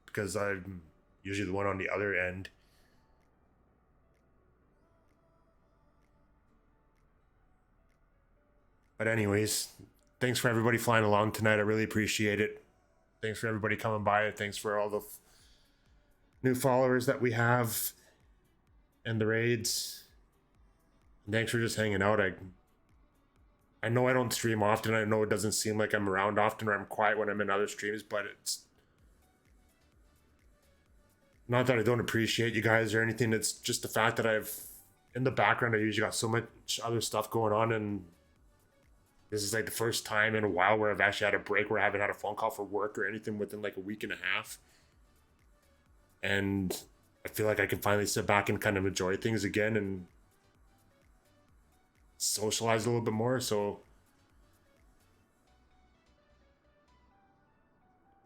because I'm usually the one on the other end. But anyways, thanks for everybody flying along tonight. I really appreciate it. Thanks for everybody coming by. Thanks for all the new followers that we have and the raids. And thanks for just hanging out. I know I don't stream often. I know it doesn't seem like I'm around often or I'm quiet when I'm in other streams, but it's not that I don't appreciate you guys or anything. It's just the fact that in the background, I usually got so much other stuff going on, and this is like the first time in a while where I've actually had a break where I haven't had a phone call for work or anything within like a week and a half. And I feel like I can finally sit back and kind of enjoy things again. And socialize a little bit more. So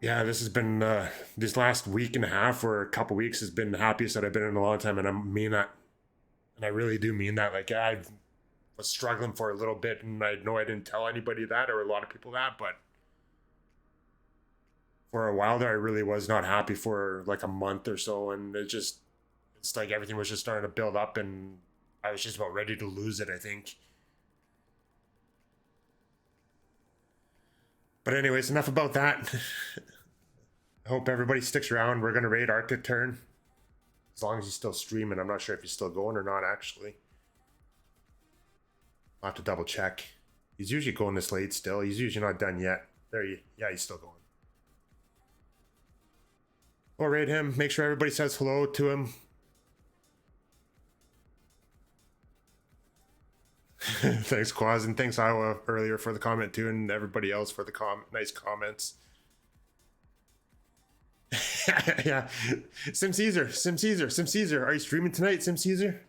yeah, this has been this last week and a half or a couple weeks has been the happiest that I've been in a long time, and I mean that, and I really do mean that. Like I was struggling for a little bit, and I know I didn't tell anybody that or a lot of people that, but for a while there, I really was not happy for like a month or so, and it's like everything was just starting to build up, and I was just about ready to lose it, I think. But anyways, enough about that. I hope everybody sticks around. We're gonna raid Arctic Turn. As long as he's still streaming. I'm not sure if he's still going or not, actually. I'll have to double check. He's usually going this late still. He's usually not done yet. Yeah, he's still going. We'll raid him. Make sure everybody says hello to him. Thanks, Quaz, and thanks, Iowa, earlier for the comment too, and everybody else for the nice comments. Yeah, Sim Caesar, are you streaming tonight, Sim Caesar?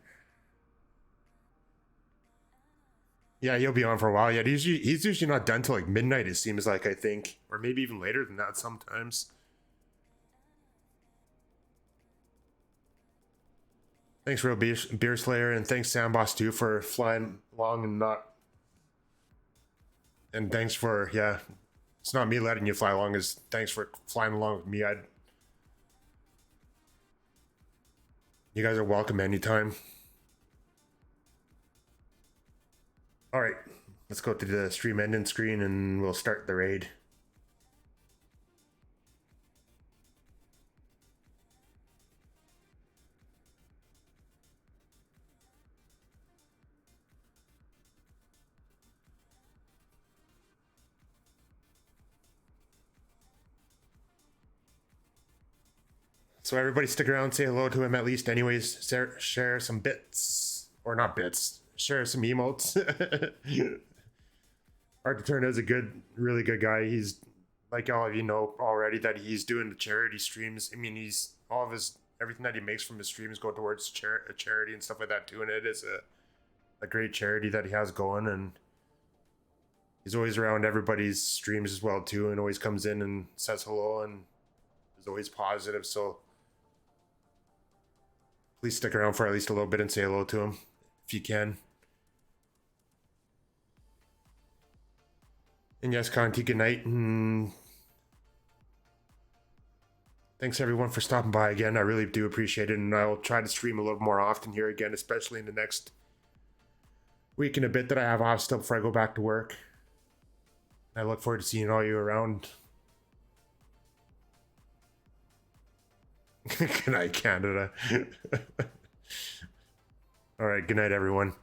Yeah, he'll be on for a while. Yeah, he's usually not done till like midnight, it seems like, I think, or maybe even later than that sometimes. Thanks, Real Beer Slayer, and thanks, Samboss, too, for flying along and not. And thanks for, yeah, it's not me letting you fly along, is thanks for flying along with me. You guys are welcome anytime. All right, let's go to the stream ending screen and we'll start the raid. So everybody stick around, say hello to him at least anyways, share some bits, or not bits, share some emotes. Arctic Turn is a really good guy. He's, like all of you know already, that he's doing the charity streams. I mean, he's, everything that he makes from his streams go towards a charity and stuff like that too, and it is a great charity that he has going, and he's always around everybody's streams as well too, and always comes in and says hello and is always positive. So please stick around for at least a little bit and say hello to him if you can. And yes, Conti, good night. And thanks everyone for stopping by again. I really do appreciate it. And I'll try to stream a little more often here again, especially in the next week and a bit that I have off still before I go back to work. I look forward to seeing all you around. Good night, Canada. All right, good night, everyone.